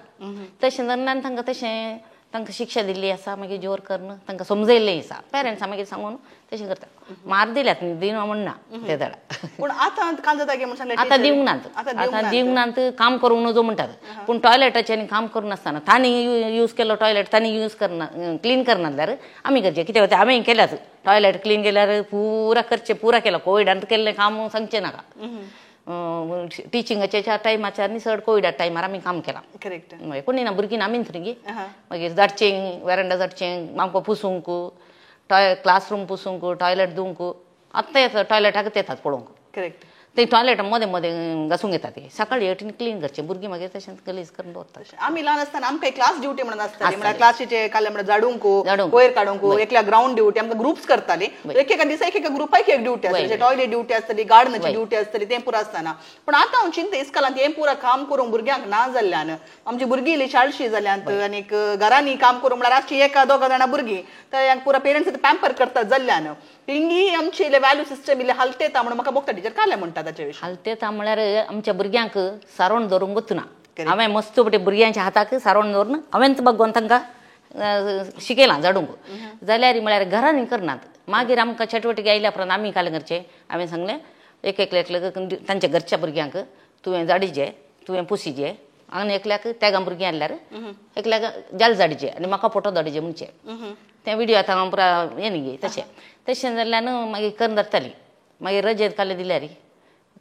तशें धरनान तांकां तशें तांकां शिक्षा दिल्ली आसा मागीर जोर करना तांकां समजयल्लें आसा पेरंट्सां मागीर सांगून तशें करता मार दिल्यात दिना म्हणना ते झाडां पूण आतां काल जाता की आतां दिवंक नात आतां दिवंक नात काम करूंक नजो म्हणटात पूण टॉयलेटाचें काम करूनासतना तांणी यूज केलो टॉयलेट तांणी यूज करना क्लीन करना जाल्यार आमी करचें कित्याक हांवें केल्यात टॉयलेट क्लीन केल्यार पुरा करचें पुरा केलो कोविडांत केल्लें काम सांगचें नाका टिचिंगाच्या टायमाच्या चड कोविडा टायमार आमी काम केलां करेक्ट कोणी ना भुरगीं आमीच न्ही गे मागीर धाडचें वेरांडा धाडचें आमकां पुसूंक क्लासरूम पुसूंक टॉयलेट दिवंक आतां येता टॉयलेटाक येतात पळोवंक करेक्ट ते टॉयलेट मध्ये मध्ये घासून घेतात ते सकाळी एटीन क्लीन करचे भुरगीं मागीर तशें गलीज करून दवरतात आम्ही लहान असताना आमकां क्लास ड्युटी म्हणून आसताली म्हणजे क्लासीचे काले म्हणजे झाडूंक झाडूंक. कोयर काडूंक एकल्या ग्राउंड ड्युटी आमकां ग्रुप्स करताली एकेका दिसा एकेका ग्रुपाक एक ड्युटी आसताली टॉयलेट ड्युटी आसताली गार्डनाची ड्युटी आसताली तें पुरो आसतना पण आतां हांव चिंता इस्कॉलांत हें पुरो काम करूंक भुरग्यांक ना जाल्ल्यान आमची भुरगीं इल्ली शाळशी जाल्यांत आनीक घरांनी काम करूंक म्हळ्यार रातची एका दोगा जाणां भुरगीं तर पुरो पेरंट्स पॅम्पर करतात जाल्ल्यान हिंगी आमची इल्ले व्हॅल्यू सिस्टम इल्ले हलतेता म्हणून म्हाका मोगता टिचर काले म्हणटा ताचे विशीं हलतेता म्हळ्यार आमच्या भुरग्यांक सारोण दवरूंक वचना हांवें मस्त पटी भुरग्यांच्या हाताक सारोण दवरून हांवेंच बघून तांकां शिकयलां झाडूंक जाल्यार म्हळ्यार घरांनी करनात मागीर आमकां चटवटीक आयल्या उपरांत आमी कालें करचें हांवें सांगलें एक तांच्या घरच्या भुरग्यांक तुवें झाडीचें तुवें पुसीचें आनी एकल्याक तेगा भुरगीं आसल्यार एकल्याक जाल झाडीचें आनी म्हाका फोटो धाडचें म्हणचें तें विडियो आतां पुरा हें न्ही गे तशें जाल्ल्यान मागीर करून धरतालीं मागीर रजेत काले दिल्यार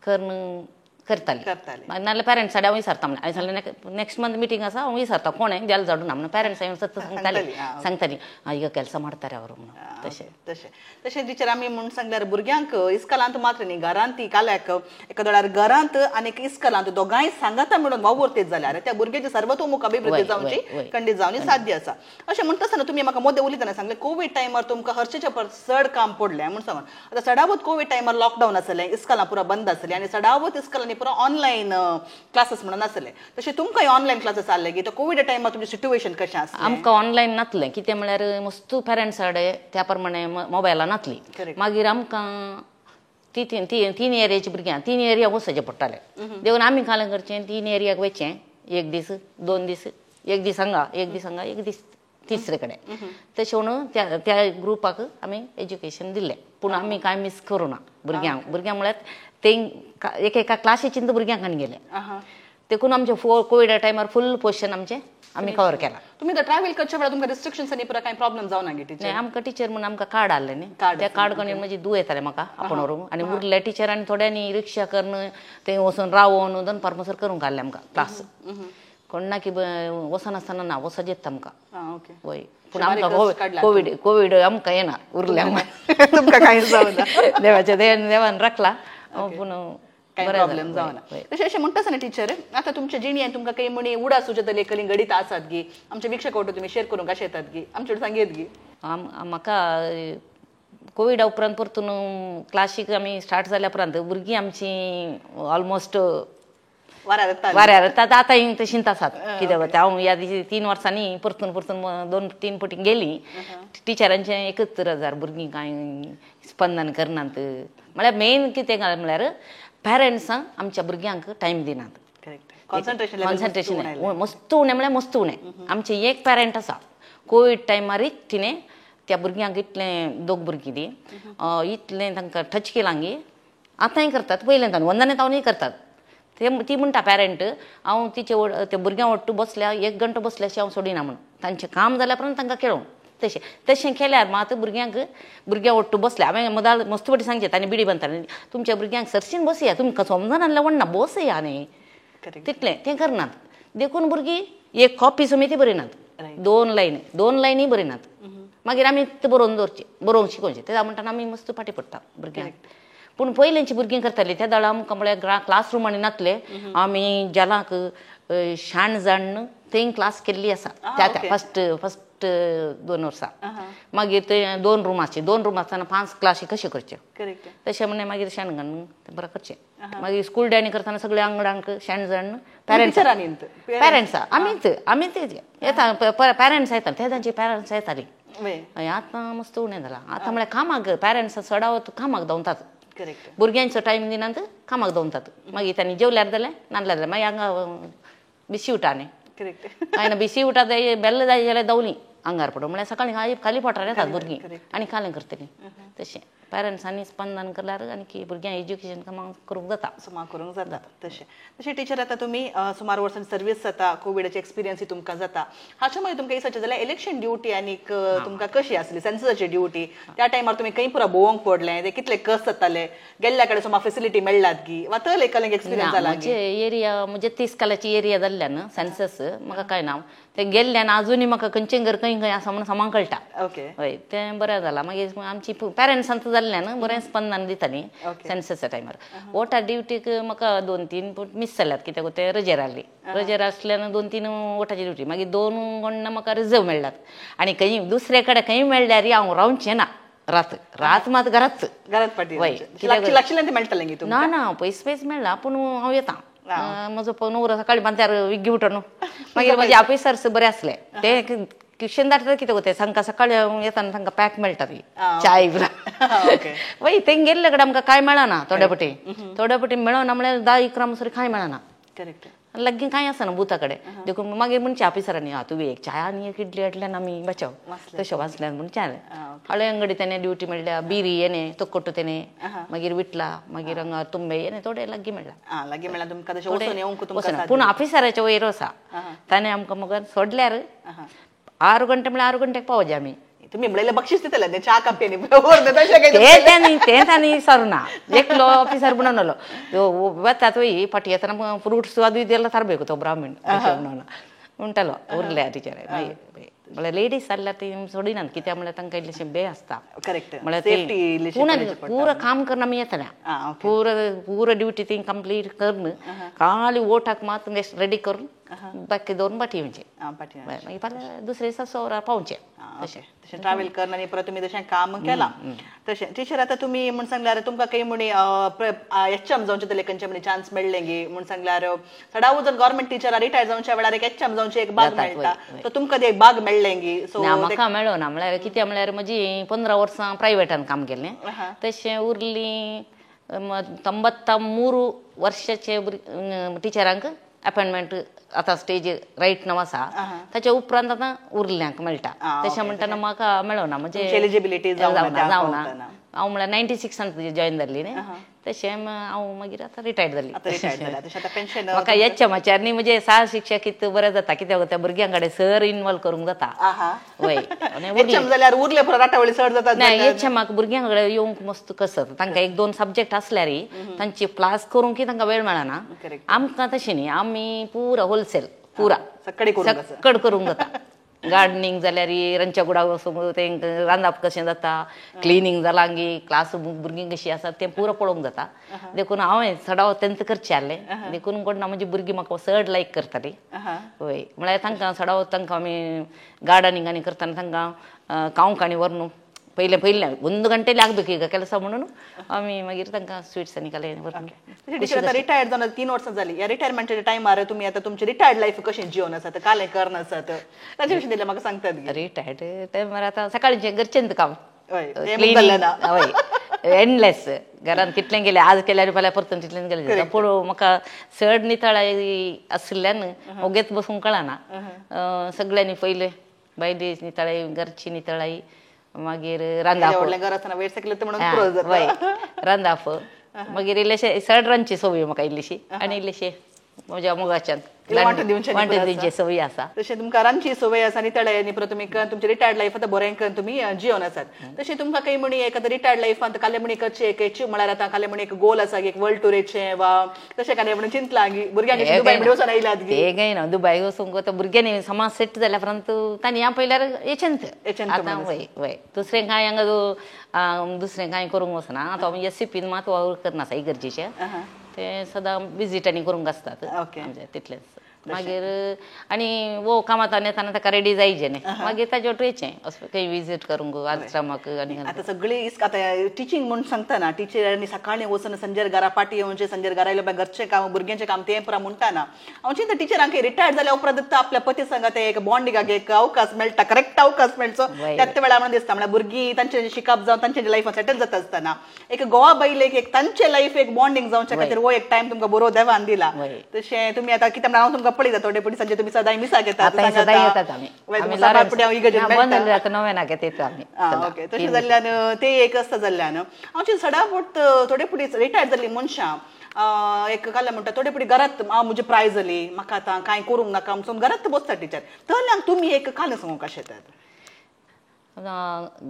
करून करतालीं नाजाल्यार पेरंट्स हांव विचारता म्हणलें हांवें सांगलें नेक्स्ट मंथ मिटींग आसा हांव विचारता कोणें जाल झाडून म्हणून पेरंट्स हांवें सत्त सांगतालीं ಈಗ ಕೆಲಸ ಮಾಡ್ತಾರೆ ಅವರು तशें तशें तशें टिचर आमी म्हूण सांगल्यार भुरग्यांक इस्कॉलांत मात्र न्ही घरांत ती काल्याक एका वेळार घरांत आनी इस्कॉलांत दोगांय सांगाता मेळून वावुरतेत जाल्यार त्या भुरग्याची सर्वतोमुख अभिवृद्धी जावची खंडीत जावनी साध्य आसा अशें म्हणटा आसतना तुमी म्हाका मोदें उलयतना सांगलें कोवीड टायमार तुमकां हरचेच्या चड काम पडलें म्हूण सांगून आतां सडावत कोवीड टायमार लॉकडावन आसलें इस्कॉलां पुरो बंद आसलीं आनी सडावत इस्कॉलांनी पुरो ऑनलायन क्लासीस म्हणून आसले तशें तुमकांय ऑनलायन क्लासीस आसले की कोविड टायमार तुमचें सिट्युएशन कशें आसलें आमकां ऑनलायन नासलें कितें म्हळ्यार मस्त पेरंट्स कडेन त्या प्रमाणे मोबायलां नासलीं मागीर आमकां तीन एरियाची भुरग्यां तीन एरिया वचचें पडटालें देखून आमी कालें करचें तीन एरियाक वयचें एक दीस दोन दीस एक दीस हांगा एक दीस तिसरे कडेन तशें म्हणून त्या ग्रुपाक आमी एज्युकेशन दिल्लें पूण आमी कांय मिस करूं ना भुरग्यांक म्हळ्यार ते एकेका क्लासीच्यान भुरग्यांक आनी गेले देखून आमचे कोविड टायमार फूल पोर्शन आमचें आमी कवर केला तुमी ट्रॅव्हल करच्या वेळार तुमकां रिस्ट्रिक्शन्स आनी पुरो कांय प्रॉब्लेम जावना गे टिचर आमकां टिचर म्हणून आमकां कार्ड आहलें न्ही त्या कार्ड करून म्हजी धूव येतालें म्हाका आपण व्हरूंक आनी उरल्या टिचरांनी थोड्यांनी रिक्षा करून थंय वचून रावोन दनपार मसर करूंक घाल्लें आमकां क्लास कोण ना की वचनासतना ना वचत येता आमकां वय पूण आमकां कोविड आमकां येना उरल्या तुमकां कांय जावना देवाच्या देवान राखला पूण प्रॉब्लेम जावना तशें अशें म्हणटा आसतना टिचर आतां तुमच्या जिणेंत तुमकां काही म्हणी उडा सुचतले कली गणित आसात गी आमचे विक्षक वाटो तुमी शेअर करूंक कशें येतात गी आमचे सांगेत गी म्हाका कोविडा उपरांत परतून क्लासीक आमी स्टार्ट जाल्या उपरांत भुरगीं आमची ऑलमोस्ट वाऱ्यार येतात आतां तशींच आसात कित्याक हांव ह्या दिसा 3 वर्सांनी परतून 2-3 फावटी गेली टिचरांचें 71,000 भुरगीं कांय स्पंदन करनात म्हळ्यार मेन कितें म्हळ्यार पेरंट्सांक आमच्या भुरग्यांक टायम दिनात कॉन्सन्ट्रेशन मस्त उणें म्हळ्यार मस्त उणें आमचें एक पेरंट आसा कोविड टायमारूच तिणें त्या भुरग्यांक इतलें दोग भुरगीं दी इतलें तांकां टच केलां गी आतांय करतात पयलें वंदने तावनय करतात ती म्हणटा पेरंट हांव तिचे त्या भुरग्यां ओट्टू बसल्या 1 घंटो बसल्याशें हांव सोडिना म्हणून तांचें काम जाल्या उपरांत तांकां खेळोंक तशें केल्यार मात भुरग्यां ओट्टू बसल्या हांवें मदां मस्त पटी सांगचें तांणी बिडी बांदताली तुमच्या भुरग्यांक सरशीन बसया तुमकां समजना लवणना बसया न्ही तितलें तें करनात देखून भुरगीं एक कॉपी समेती बरयनात 2 लायनी बरयनात मागीर आमी तें बरोवन दवरचें बरोवंक शिकोवचें त्या म्हणटा आमी मस्त फाटी पडटा भुरग्यांक पूण पयलींची भुरगीं करतालीं त्या दाळा आमकां म्हळ्यार क्लासरूमांनी नासले आमी जेलाक शाण जाण थंय क्लास केल्ली आसा त्या फस्ट 2 वर्सां मागीर ते 2 रुमाचे 2 रूम आसतना 5 क्लासी कशें करच्यो तशें म्हणे मागीर शेण घालून बरें करचें मागीर स्कूल डॅनी करतना सगळ्या आंगणांक शेण जाण पेरंट्स आमीच येता पेरंट्स येता ते तांची पेरंट्स येतालीं आतां मस्त उणें जालां आतां म्हळ्यार कामाक पेरंट्स सडावत कामाक धांवतात भुरग्यांचो टायम दिनात कामाक धांवतात मागीर तांणी जेवल्यार जालें नासल्यार जालें मागीर हांगा बिसी उठा न्ही कांय ना बिसी उठा जाय बेल्ल जाय जाल्यार दावली आंगार पडो म्हळ्यार सकाळीं खाली पोटार येतात भुरगीं आनी कालें करतलीं तशें पेरंट्सांनी स्पंदन केल्यार आनी भुरग्यांक एज्युकेशन करूंक जाता तशें टिचर आतां तुमी सुमार वर्सांनी सर्वीस जाता कोविडाची एक्सपिरियन्स तुमकां जाता हाचे मागीर तुमकां दिसता जाल्यार इलेक्शन ड्युटी आनीक तुमकां कशी आसली सेन्ससाची ड्युटी त्या टायमार तुमी खंय पुरो भोवंक पडलें ते कितले कस जाताले गेल्ल्या कडेन सुमार फेसिलिटी मेळ्ळात गी वा तर एकलें एक्सपिरियन्स जाला एरिया म्हणजे 30 कालाची एरिया जाल्ल्यान सेन्सस म्हाका कांय ना ते गेल्ल्यान आजुनी म्हाका खंयचें घर खंय खंय आसा म्हणून सामान कळटा ओके हय तें बरें जालां मागीर आमची पेरंट्सांचो जाल्यार जाल्ल्यान बरें स्पंदन दितालीं सेन्ससा टायमार. वोटा ड्युटीक म्हाका 2-3 मिस जाल्यात कित्याक ते रजेर आहली. रजेर आसल्यान 2-3 वोटाची ड्युटी मागीर 2 गणना म्हाका रिजर्व मेळ्ळात. आनी खंय दुसरे कडेन खंय मेळ्ळ्यार हांव रावचें ना. रात मात घरात ना ना पयस मेळना पूण हांव येता. म्हजो न्हवरो सकाळी 5 विग्गी उठोन मागीर म्हाजे ऑफिसर्स बरे आसले ते क्वेश्चन धाडटा कितें गो ते तांकां सकाळी येताना तांकां पॅक मेळटा ती चाय वय थंय गेल्ले कडेन आमकां कांय मेळना. थोडे पटी मेळना म्हळ्यार 10-11 म्हणसर कांय मेळना. लागीं कांय आसना बुथा कडेन देखून मागीर म्हणचे ऑफिसरांनी तुवें एक चाय आनी एक इडली हाडल्यान आमी बचाव तशें वाचल्यान म्हण चाय हळे अंगडी तेणे ड्युटी मेळ्ळ्या बिरी येणे तोक्कोट्टू तेणे मागीर विटला मागीर हांगा तुंबे येणे थोडे लागीं मेळ्ळा. पूण ऑफिसराचे वयर आसा ताणें आमकां मग सोडल्यार 6 गंटे म्हळ्यार 6 गंटेक पावजे आमी. तुम्ही म्हणलें बक्षीस दितले ते च्या कापेनी ते तांणी सरना एकलो ऑफिसर म्हणून आलो तो वतात वय फाटी येताना फ्रुट्स आदी दिला तारबेक तो ब्राह्मण म्हणटालो उरल्या टिचर म्हळ्यार लेडीज जाल्यार ती सोडिनात कित्याक म्हळ्यार तांकां इल्लेशें भंय आसता. म्हळ्यार पुरो काम करून आमी येतल्या पुरो ड्युटी ती कंप्लीट करून खाली वोटाक मात रेडी करून बाकी दवरून पाटी येवचें मागीर फाल्यां दुसरे दिसा सोरा पावचें. तशें ट्रॅव्हल करन आनी परत तुमी तशें काम केलां. तशें टिचर आतां तुमी म्हण सांगल्यार तुमकां खंय म्हणी एचएम जावचें तले खंयचे म्हणी चान्स मेळ्ळे गी म्हण सांगल्यार सडाऊ जर गव्हर्मेंट टिचर रिटायर जावच्या वेळार एक एचएम जावचें एक बाग मेळटा सो तुमकां ते बाग मेळ्ळे गी. सो म्हाका मेळ्ळो ना म्हळ्यार कित्याक म्हळ्यार म्हजी 15 वर्सां प्रायवेटान काम केलें तशें उरलीं 93 वर्साचे टिचरांक अपॉइंटमेंट आतां स्टेज रायट नांव आसा ताच्या उपरांत आतां उरल्यांक मेळटा. तशें म्हणटना म्हाका मेळना म्हणजे एलिजिबिलिटी जावना हांव म्हळ्यार 96 जॉयन जाल्ली न्ही तशें हांव मागीर आतां रिटायर्ड जाल्ली. म्हाका एचएमाचेर न्ही म्हणजे सहशिक्षक इतलें बरें जाता कित्याक त्या भुरग्यां कडेन सर इनवॉल्व करूंक जाता. वय एचएमाक भुरग्यां कडेन येवंक मस्त कसर तांकां 1-2 सब्जेक्ट आसल्यार तांची क्लास करूंक तांकां वेळ मेळना. आमकां तशें न्ही आमी पुरो होलसेल पुरा सक्कड करूंक जाता. गार्डनिंग जाल्यार रांदच्या कुडाक वचूंक तेंकां रांदप कशें जाता क्लिनींग जालां गी क्लास भुरगीं कशीं आसात तें पुरो पळोवंक जाता. देखून हांवें सडाव 10th करचें आहलें देखून कोण ना म्हजी भुरगीं म्हाका चड लायक करतालीं. वय म्हळ्यार तांकां सडाव तांकां आमी गार्डनिंग आनी करतना तांकां कावंक आनी व्हरून पयलें 1 गंटेली लागಬೇಕು ಈಗ ಕೆಲಸ म्हणून आमी मागीर तांकां स्वीट्स आनी काले व्हरून. रिटायर्ड जावन 3 वर्सां जालीं ह्या रिटायरमेंटाच्या टायमार तुमी आतां तुमची रिटायर्ड लायफ कशें जिवन आसात कालें करन आसात ताचे विशीं दिलें म्हाका सांगतात. रिटायर्ड टायमार आतां सकाळचें घरचेंच काम एंडलेस घरान कितलें गेलें आज केल्यार फाल्यां परतून तितलें गेलें पूण म्हाका चड नितळाय आसल्यान ओगेच बसूंक कळना. सगळ्यांनी पयलें बायली नितळाय घरची नितळाय मागीर रांदप रांदप मागीर इल्लेशें चड रांदची संवय म्हाका इल्लीशी आनी इल्लेशें म्हज्या मोगाच्यान वांटण संवय आसा. तशें तुमकां रांदची संवय आसा नितळाय आनी परत तुमी तुमचें रिटायर्ड लायफ आतां बरें तुमी जिवन आसात. तशें तुमकां खंय म्हणी एक आतां रिटायर्ड लायफांत काले म्हणी करचें एक एचीव म्हळ्यार आतां काले म्हणी एक गोल आसा एक वर्ल्ड टुरेचें वा तशें कांय म्हणून चिंतलां गी भुरग्यांक दुबय वचून आयल्यात गी ते काय ना दुबय वचूंक आतां भुरग्यांनी समाज सेट जाल्या उपरांत तांणी ह्या पयल्यार एचंत आतां वय वय दुसरें कांय हांगा दुसरें कांय करूंक वचना. आतां हांव एससीपीन मात वर्क करना आसा गरजेचें ते सदां विजीट आनी करूंक आसतात तितलेंच. मागीर आनी वो कामांतल्यान येताना ताका रेडी जायचें न्ही मागीर ताजे वटेचें असो खंय विजीट करूंक आश्रमाक आनी आतां सगळीं आतां टिचींग म्हूण सांगतना टिचरांनी सकाळीं वचून संजेर घरा पाटी येवचें संजेर घरा आयले घरचें काम भुरग्यांचें काम तें पुरा म्हणटाना हांव चिंता टिचरांक रिटायर्ड जाल्या उपरांत आपल्या पती सांगात एक बॉन्डिंगाक एक अवकाश मेळटा करेक्ट अवकाश मेळचो त्याच वेळार म्हणून दिसता म्हळ्यार भुरगीं तांचें शिकप जावन तांचे लायफान सेटल जाता आसतना एक गोवा बायलेक एक तांचें लायफ एक बॉन्डिंग जावच्या खातीर वो एक टायम तुमकां बरो देवान दिला. तशें तुमी आतां कितें हांव तुमकां पळयता थोडे पटी संजे तुमी सदां मिसा घेतात तशें जाल्ल्यान ते एक आसता जाल्ल्यान हांव सडावट थोडे फुडें रिटायर जाल्लीं मनशां एक काल म्हणटा थोडे फुडें घरांत हांव म्हजी प्राय जाली म्हाका आतां कांय करूंक नाका म्हणून घरांत बसता टिचर तरल्यांक तुमी एक काल सांगूंक कशें येतात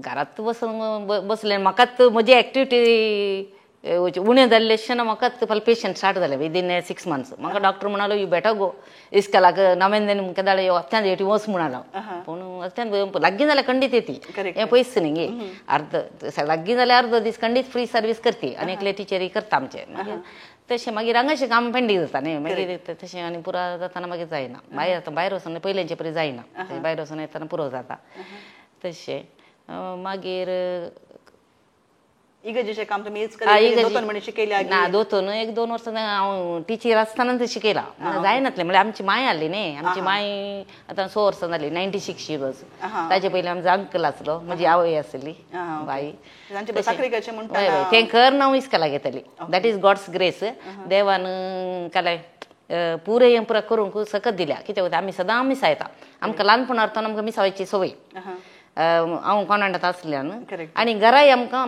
घरांत बसून बसलें म्हाकाच म्हजी एक्टिविटी उणें जाल्ले तेन्ना म्हाका पेशंट स्टार्ट जाले विदीन 6 months म्हाका डॉक्टर म्हणालो यू बेटर गो इस्कलाक नवेंदेन केदाळे अत्यांत एटी वच म्हणालो पूण अत्यांत लागीं जाल्यार खंडीत येती हें पयस न्ही गे अर्द लागीं जाल्यार अर्द दीस खंडीत फ्री सर्वीस करती आनी एकले टिचरी करता आमचे मागीर तशें मागीर हांगाशें काम पेंडींग जाता न्ही मागीर तशें आनी पुरो जाताना मागीर जायना भायर वचून पयलेंचे परी जायना भायर वचून येताना पुरो जाता तशें मागीर इगर्जेचें काम तुमी दोतोर म्हणून शिकयल्या ना दोतोर 1-2 वर्सां हांव टिचर आसतना शिकयला जायनातलें म्हणल्यार आमची माय आसली न्ही आमची माय आतां 6 वर्सां जाली 96 years ताचे पयलीं आमचो अंकल आसलो म्हजी आवय आसली बाई तें कर हांव इस्कला घेतली दॅट इज गॉड्स ग्रेस देवान काले पुरे पुरा करूंक सकत दिल्या कित्याक आमी सदां मिसा येता आमकां ल्हानपणा आसतना आमकां मिसावची संवय हांव कॉन्वेंटांत आसल्यान आनी घराय आमकां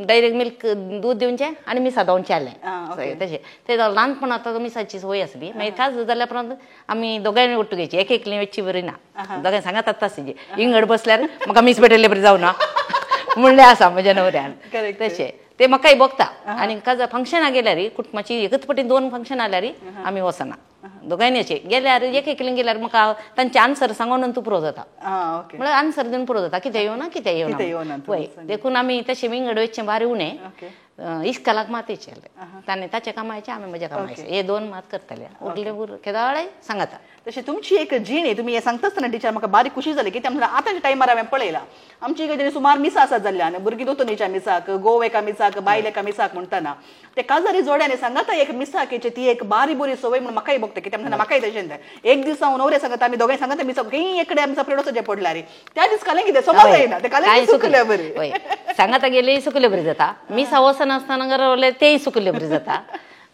डायरेक्ट मिल्क दूद दिवचें आनी मिसा दोवचें आहलें तशें तें ल्हानपण आतां मिसाची संवय आसली मागीर काज जाल्या उपरांत आमी दोगांय ओट्टुगेची एकली वेचची बरी ना दोगांय सांगात आसता इंगड बसल्यार म्हाका मीस पेटयल्ले बरी जावना म्हणलें आसा म्हज्या नवऱ्यान तशें ते म्हाकाय बघता आनी काजा फंक्शनाक गेल्यार कुटुंबाची एकच पटीन 2 फंक्शन आल्यार आमी वचना दोगांयनी अशें गेल्यार एकलीन गेल्यार म्हाका तांचे आन्सर सांगून तूं पुरो जाता म्हळ्यार आन्सर दिवन पुरो जाता कितें येवना कितें येवना पळय देखून आमी तशें विंगड वेचचें बारी उणें इस्कलाक मातयेचें ताणें ताचें कामायचें आमी म्हजें कामायचें हे 2 मात करतले उरले केदाळे सांगाता तशें तुमची एक जीण तुमी हें सांगता आसतना टिचर म्हाका बारीक खुशी जाली कित्याक म्हणल्यार आतांच्या टायमार हांवें पळयलां आमची इगर्जेनी सुमार मिसा आसात जाल्ल्यान भुरगीं दोतोनीच्या मिसाक घोव एका मिसाक बायल एका मिसाक म्हणटना ते काजारी जोड्यानी सांगाता एक मिसाकेची ती एक बारी बरी संवय म्हणून म्हाकाय बघता कित्याक म्हणल्यार म्हाकाय तशें तें एक दीस हांव नवरे सांगता आमी दोगांय सांगता मिसाक खंय एकडे आमचा प्रेड वचचें पडल्यार त्या दीस कालें कितें समज येना ते कालें सुकले बरी सांगाता गेले सुकले बरी जाता मिसा वचनासतना घरा वरले तेय सुकले बरी जाता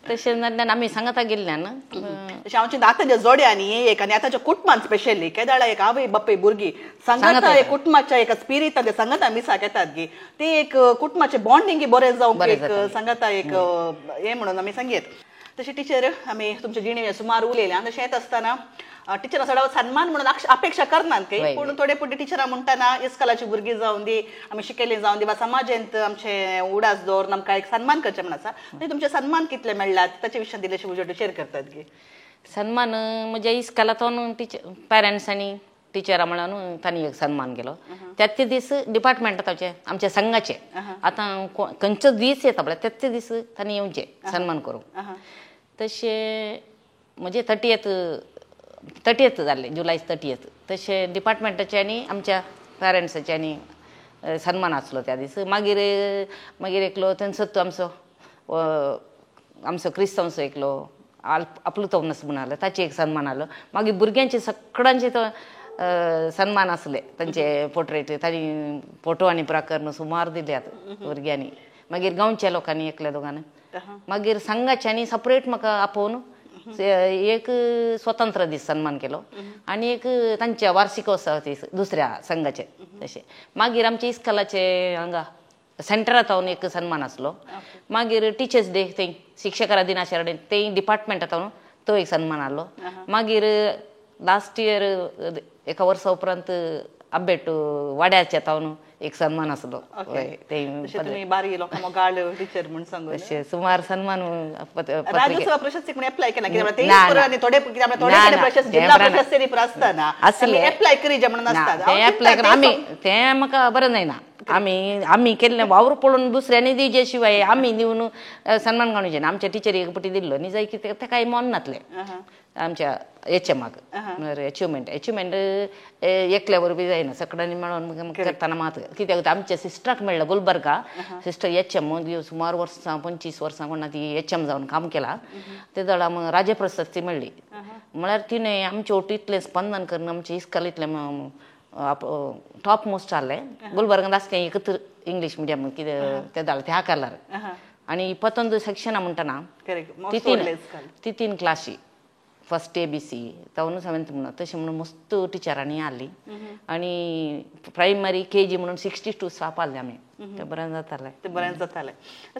तशें जाल्यार आमी सांगाता गेल्ल्यान तशें आमच्या आतांच्या जोड्यांनी एक आनी आतांच्या कुटुंबान स्पेशली केदाळा एक आवय बापूय भुरगीं सांगाता एक कुटुंबाच्या एका स्पिरिटान ते सांगाता मिसाक येतात गी ते एक कुटुंबाचें बॉन्डिंग बरें जावंक एक सांगाता एक हें म्हणून आमी सांगयत तशें टिचर आमी तुमच्या जिणेचें सुमार उलयल्या तशें येत आसतना टिचरां सडाव सन्मान म्हणून अपेक्षा करनात काही पूण थोडे पुटी टिचरां म्हणटना इस्कलाची भुरगीं जावन दी आमी शिकयलीं जावन दी वा समाजांत आमचे उडास दवरून आमकां एक सन्मान करचें म्हण आसा तुमचे सन्मान कितले मेळ्ळात ताचे विशयान दिल्लेशे उजवाड शेअर करतात गे सन्मान म्हज्या इस्कलांतून पॅरंट्सांनी टिचरां म्हणून तांणी एक सन्मान केलो त्याच दीस डिपार्टमेंटाचे आमच्या संघाचे आतां खंयचो दीस येता पळय त्याच दीस तांणी येवचें सन्मान करूंक तशें म्हणजे 30th जाल्ले जुलय 30th तशें डिपार्टमेंटाचे आनी आमच्या पॅरंट्साचे आनी सन्मान आसलो त्या दीस मागीर एकलो थंयसर आमचो क्रिस्तांवचो एकलो आपलुतोनस म्हणून आसलो ताचे एक सन्मान आसलो मागीर भुरग्यांचे सगळ्यांचे तो सन्मान आसले तांचे पोर्ट्रेट तांणी फोटो आनी प्रकरण सुमार दिल्यात भुरग्यांनी मागीर गांवच्या लोकांनी एकल्या दोगांनी मागीर संघाच्यांनी सपरेट म्हाका आपोवन एक स्वतंत्र दीस सन्मान केलो आनी एक तांच्या वार्षिकोत्सव दीस दुसऱ्या संघाचे तशें मागीर आमच्या इस्कलाचे हांगा सेंटरांत एक सन्मान आसलो मागीर टिचर्स डे थंय शिक्षकां दिनाचरण थंय डिपार्टमेंटांत तो एक सन्मान आसलो मागीर लास्ट इयर एका वर्सा उपरांत अब्बेट वाड्याच्या तावन एक सन्मान आसलो बारी लोकांक टिचर म्हण सांगून सुमार सन्मान राज्योत्सव प्रशस्तीक म्हण एप्लाय केला कित्याक थोडे प्रशस्ती जिल्हा प्रशस्ती आसतना एप्लाय करी जे म्हणून आसता एप्लाय आमी तें म्हाका बरें जायना आमी केल्लें वावर पळोवन दुसऱ्यांनी दिवचे शिवाय आमी दिवन सन्मान काडूचे ना आमच्या टिचरी एक पटी दिल्लो न्ही जाय कितें तें कांय मन नातलें आमच्या एचएमाक अचिवमेंट एकल्या वरवीं जायना सगळ्यांनी मेळोन करतना मात कित्याक आमच्या सिस्टराक मेळ्ळें गुलबर्गा सिस्टर एचएम सुमार वर्सां 25 वर्सां कोणा ती एचएम जावन काम केलां ते दळ आमकां राज्य प्रशस्ती मेळ्ळी म्हळ्यार तिणें आमचे ओटींतलें स्पंदन करून आमचे इस्कल इतलें टॉप मोस्ट जालें गुलबर्गांत आसलें एकच इंग्लीश मिडियम कितें ते जालें ते हाकारल्यार आनी 21 सेक्शनां म्हणटना तितीन क्लासी फर्स्ट ABC तावन 7th म्हणून तशें म्हणून मस्त टिचरांनी आसली आनी प्रायमरी KG म्हणून 62 स्टाफ आसले आमी ते बरें जातालें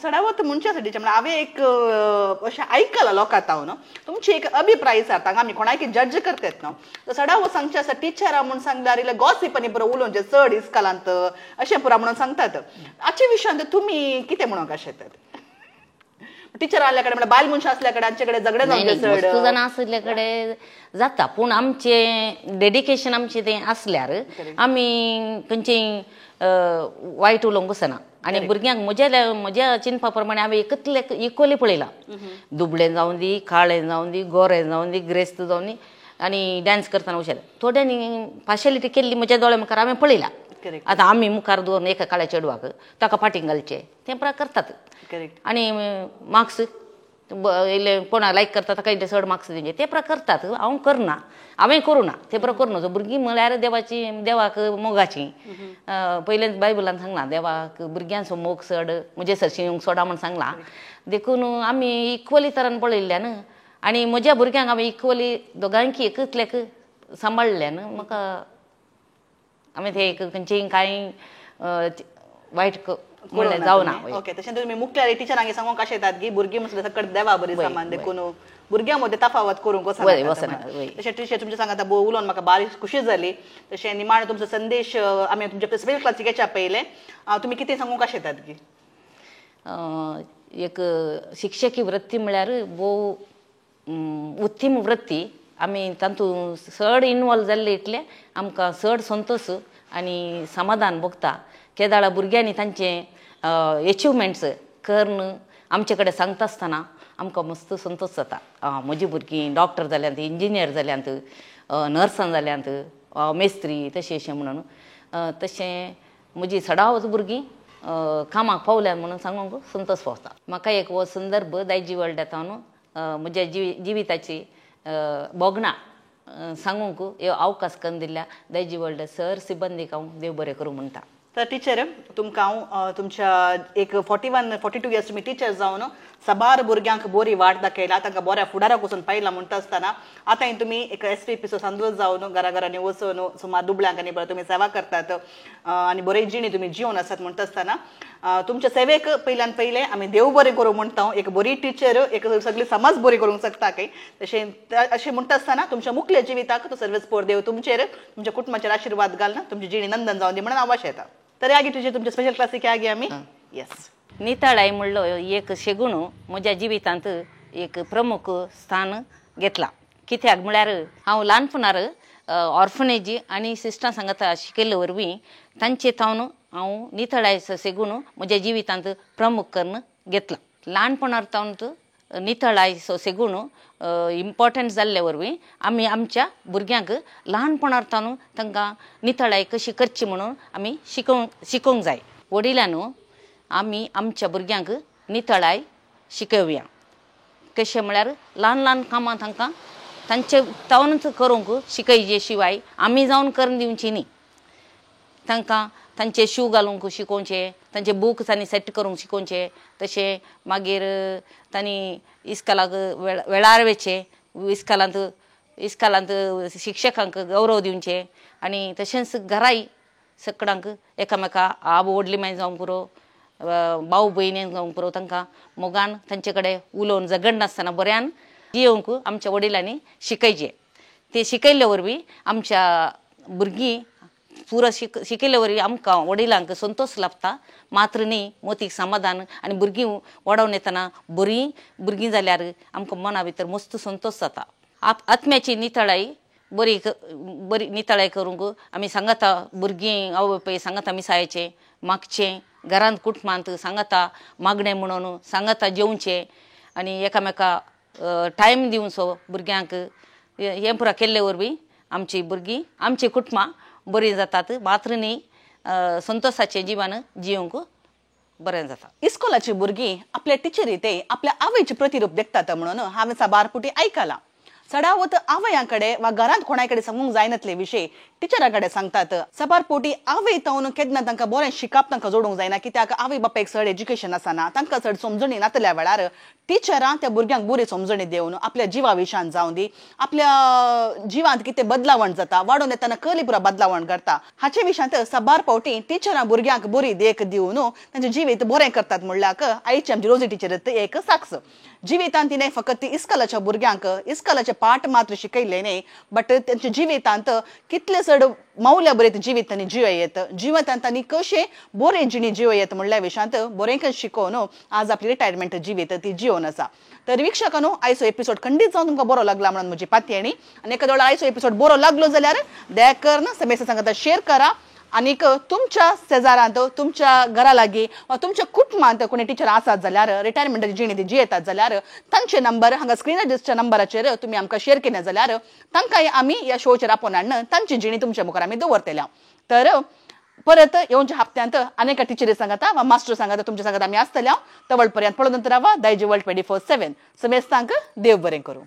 सडावत म्हणचे साठी हांवें एक अशें आयकलां लोकांत हांव तुमची एक अभिप्राय आसा आमी कोणाक जज करतात न्हू सडावत सांगचे आसा टिचरां म्हूण सांगल्यार इल्लें गॉसिपांनी पुरो उलोवचें चड इस्कलांत अशें पुरा म्हणून सांगतात हाचे विशयान तुमी कितें म्हणूंक आशेतात टीचर आल्याकडे म्हणजे बाल मनशा असल्याकडे आमच्याकडे झगडे नाही जाऊन नाही वस्तू जण असल्याकडे जाता पूण आमचे डेडिकेशन आमचे ते असल्यार आमी खंयचेय वायट उलोवंक वचना आनी भुरग्यांक म्हज्या चिंतपा प्रमाणे हांवें एकतले इक्वली पळयलां दुबळें जावं दी काळें जावं दी गोरें जावं दी ग्रेस्त जावं दी आनी डान्स करतना हुशार थोड्यांनी पार्शलिटी केल्ली म्हज्या दोळ्या मुखार हांवें पळयलां आतां आमी मुखार दवरून एका काळ्या चेडवाक ताका फाटींग घालचें तें प्रकार करतात आनी मार्क्स कोणाक लायक करता ताका इल्ले चड मार्क्स दिवचे ते प्रकार करतात हांव करना हांवें करूं ना ते प्रकार करूं नजो भुरगीं म्हळ्यार देवाक मोगाची पयलेंच बायबलान सांगलां देवाक भुरग्यांचो मोग चड म्हजे सरशी सोडा म्हूण सांगलां देखून आमी इक्वली तरान पळयल्ल्यान आनी म्हज्या भुरग्यांक हांवें इक्वली दोगांयकी एकतल्याक सांबाळल्यान म्हाका हांवें ते खंयचेय कांय वायट म्हणलें जावना ओके तशें तुमी मुख्य टिचरांक सांगूंक कशें येतात की भुरगीं म्हटल्यार सकट देवा बरी सामान देखून भुरग्यां मदें तफावत करूंक वचना तशें टिचर तुमचें सांगता उलोवन म्हाका बारीक खुशी जाली तशें निमाणे तुमचो संदेश आमी तुमच्या स्पेशल क्लासीक येच्या पयले तुमी कितें सांगूंक कशें येतात की एक शिक्षकी वृत्ती म्हळ्यार भोव उत्तम वृत्ती आमी तातूंत चड इनवॉल्व जाल्ले इतले आमकां चड संतोश आनी समाधान भोगता केदाळा भुरग्यांनी तांचे एचिवमेंट्स करून आमचे कडेन सांगता आसतना आमकां मस्त संतोश जाता म्हजी भुरगीं डॉक्टर जाल्यांत इंजिनियर जाल्यांत नर्सान जाल्यांत मेस्त्री तशें अशें म्हणून तशें म्हजी सडावच भुरगीं कामाक पावल्यात म्हणून सांगूंक संतोश पावता म्हाका एक हो संदर्भ दायजी वर्ल्ड येता न्हू म्हज्या जिविताची बोगणां सांगूंक अवकाश करून दिल्या दायजी वर्ल्ड सर सिबंदीक हांव देव बरें करूं म्हणटा तर टिचर तुमकां हांव तुमच्या एक 42 इयर्स तुमी टिचर जावन सबार भुरग्यांक बरी वाट दाखयला तांकां बऱ्या फुडाराक वचून पायला म्हणटा आसतना आतां तुमी एक SVPचो सांदोळ जावन घराघरांनी वचून सुमार दुबळ्यांक आनी तुमी सेवा करतात आनी बरे जिणी तुमी जिवन आसात म्हणटा आसतना तुमच्या सेवेक पयल्यान पयलें आमी देव बरें करूं म्हणटा एक बरी टिचर एक सगळी समाज बरी करूंक शकता काय तशें अशें म्हणटा आसतना तुमच्या मुख्य जिविताक तो सर्वेस्पोर देव तुमचेर तुमच्या कुटुंबाचेर आशिर्वाद घालना तुमची जिणी नंदन जावन दी म्हणून आवाज येता तर आगे तुझे तुमच्या स्पेशल क्लासीक आगे आमी येस नितळाय म्हणलो एक शेगूण म्हज्या जिवितांत एक प्रमुख स्थान घेतला कित्याक म्हळ्यार हांव ल्हानपणार ऑर्फनेजी आनी सिस्टरां सांगता शिकयल्ले वरवीं तांचे थावन हांव नितळायचो शेगूण म्हज्या जिवितांत प्रमुख करून घेतला ल्हानपणार थावन नितळायचो शेगूण इम्पॉर्टंट जाल्ले वरवीं आमी आमच्या भुरग्यांक ल्हानपणार थावन तांकां नितळाय कशी करची म्हणून आमी शिकोवंक जाय वडिलांनी आमी आमच्या भुरग्यांक नितळाय शिकवया कशें म्हळ्यार ल्हान ल्हान कामां तांकां तांचे थावनच करूंक शिकयचे शिवाय आमी जावन करून दिवची न्ही तांकां तांचे शू घालूंक शिकोवचे तांचे बुक्स आनी सेट करूंक शिकोवचे तशें मागीर तांणी इस्कॉलाक वेळार वेचे इस्कॉलांत शिक्षकांक गौरव दिवचे आनी तशेंच घराय सकडांक एकामेका आब व्हडली माय जावंक पुरो भाऊ भयणी जावंक पुरो तांकां मोगान तांचे कडेन उलोवन झगड नासतना बऱ्यान जियोंक आमच्या वडिलांनी शिकयचे ते शिकयल्ले वरवीं आमच्या भुरगीं पुरो शिकयल्ले वरवीं आमकां वडिलांक संतोश लाभता मात्र न्ही मोतीक समाधान आनी भुरगीं वाडोवन येतना बरीं भुरगीं जाल्यार आमकां मना भितर मस्त संतोश जाता आत्म्याची नितळाय बरी नितळाय करूंक आमी सांगता भुरगीं आवय बापूय सांगता मिसायेचें मागचें घरांत कुटुंबांत सांगता मागणें म्हणून सांगता जेवचें आनी एकामेका टायम दिवचो भुरग्यांक हें पुरा केल्ले वरवीं आमची भुरगीं आमची कुटुंबां बरीं जातात मात्र न्ही संतोशाचें जिवन जियोंक बरें जाता इस्कॉलाची भुरगीं आपल्या टिचरी ते आपल्या आवयचे प्रतिरूप देखतात म्हणून हांवें साबारपुटी आयकलां चढावत आवयाकडे वा घरांत कोणाकडे सांगूंक जायनातले विशय टिचरा कडेन सांगतात सबारपोटी आवय तावन केन्ना तांकां बरें शिकप तांकां जोडूंक जायना कित्याक आवय बापायक चड एज्युकेशन आसना तांकां चड समजणी नातल्या वेळार टिचरां त्या भुरग्यांक बरी समजणी दिवन आपल्या जिवा विशयान जावं दी आपल्या जिवांत कितें बदलावण जाता वाडोवन येतना कली पुरा बदलावण करता हाचे विशयांत सबार फावटी टिचरां भुरग्यांक बरी देख दिवन तांचें जिवीत बरें करतात म्हणल्याक आयची आमची रोजी टिचर एक साक्ष जिवितांत तिणें फकत ती इस्कॉलाच्या भुरग्यांक इस्कॉलाच्या पाठ मात्र शिकयले न्ही बट त्यांच्या जिवितांत कितले चड मौल्य बरें जिवीत तांणी जियेत जिवंत तांणी कशें बरें जिणी जियेत म्हणल्या विशयांत बरें शिकोवन आज आपली रिटायरमेंट जिवीत ती जियोन आसा तर वीक्षकांनो आयचो एपिसोड खंडीत जावन तुमकां बरो लागला म्हणून म्हजी पातयेणी आनी एखाद्या वेळा आयचो एपिसोड बरो लागलो जाल्यार दया करून समेस्त सांगात शेअर करा आनीक तुमच्या शेजारांत तुमच्या घरा लागीं वा तुमच्या कुटुंबांत कोणी टिचर आसात जाल्यार रिटायरमेंटाची जिणी ती जियेतात जाल्यार तांचे नंबर हांगा स्क्रीनार दिसच्या नंबराचेर तुमी आमकां शेअर केले जाल्यार तांकांय आमी ह्या शोचेर आपोवन हाडून तांची जिणी तुमच्या मुखार आमी दवरतल्या तर परत येवच्या हप्त्यांत आनी एका टिचरी सांगाता वा मास्टर सांगाता तुमच्या सांगात आमी आसतल्या तवळ पर्यंत पळोवन रावा दायज वर्ल्ड 24/7 समेस्तांक देव बरें करूं.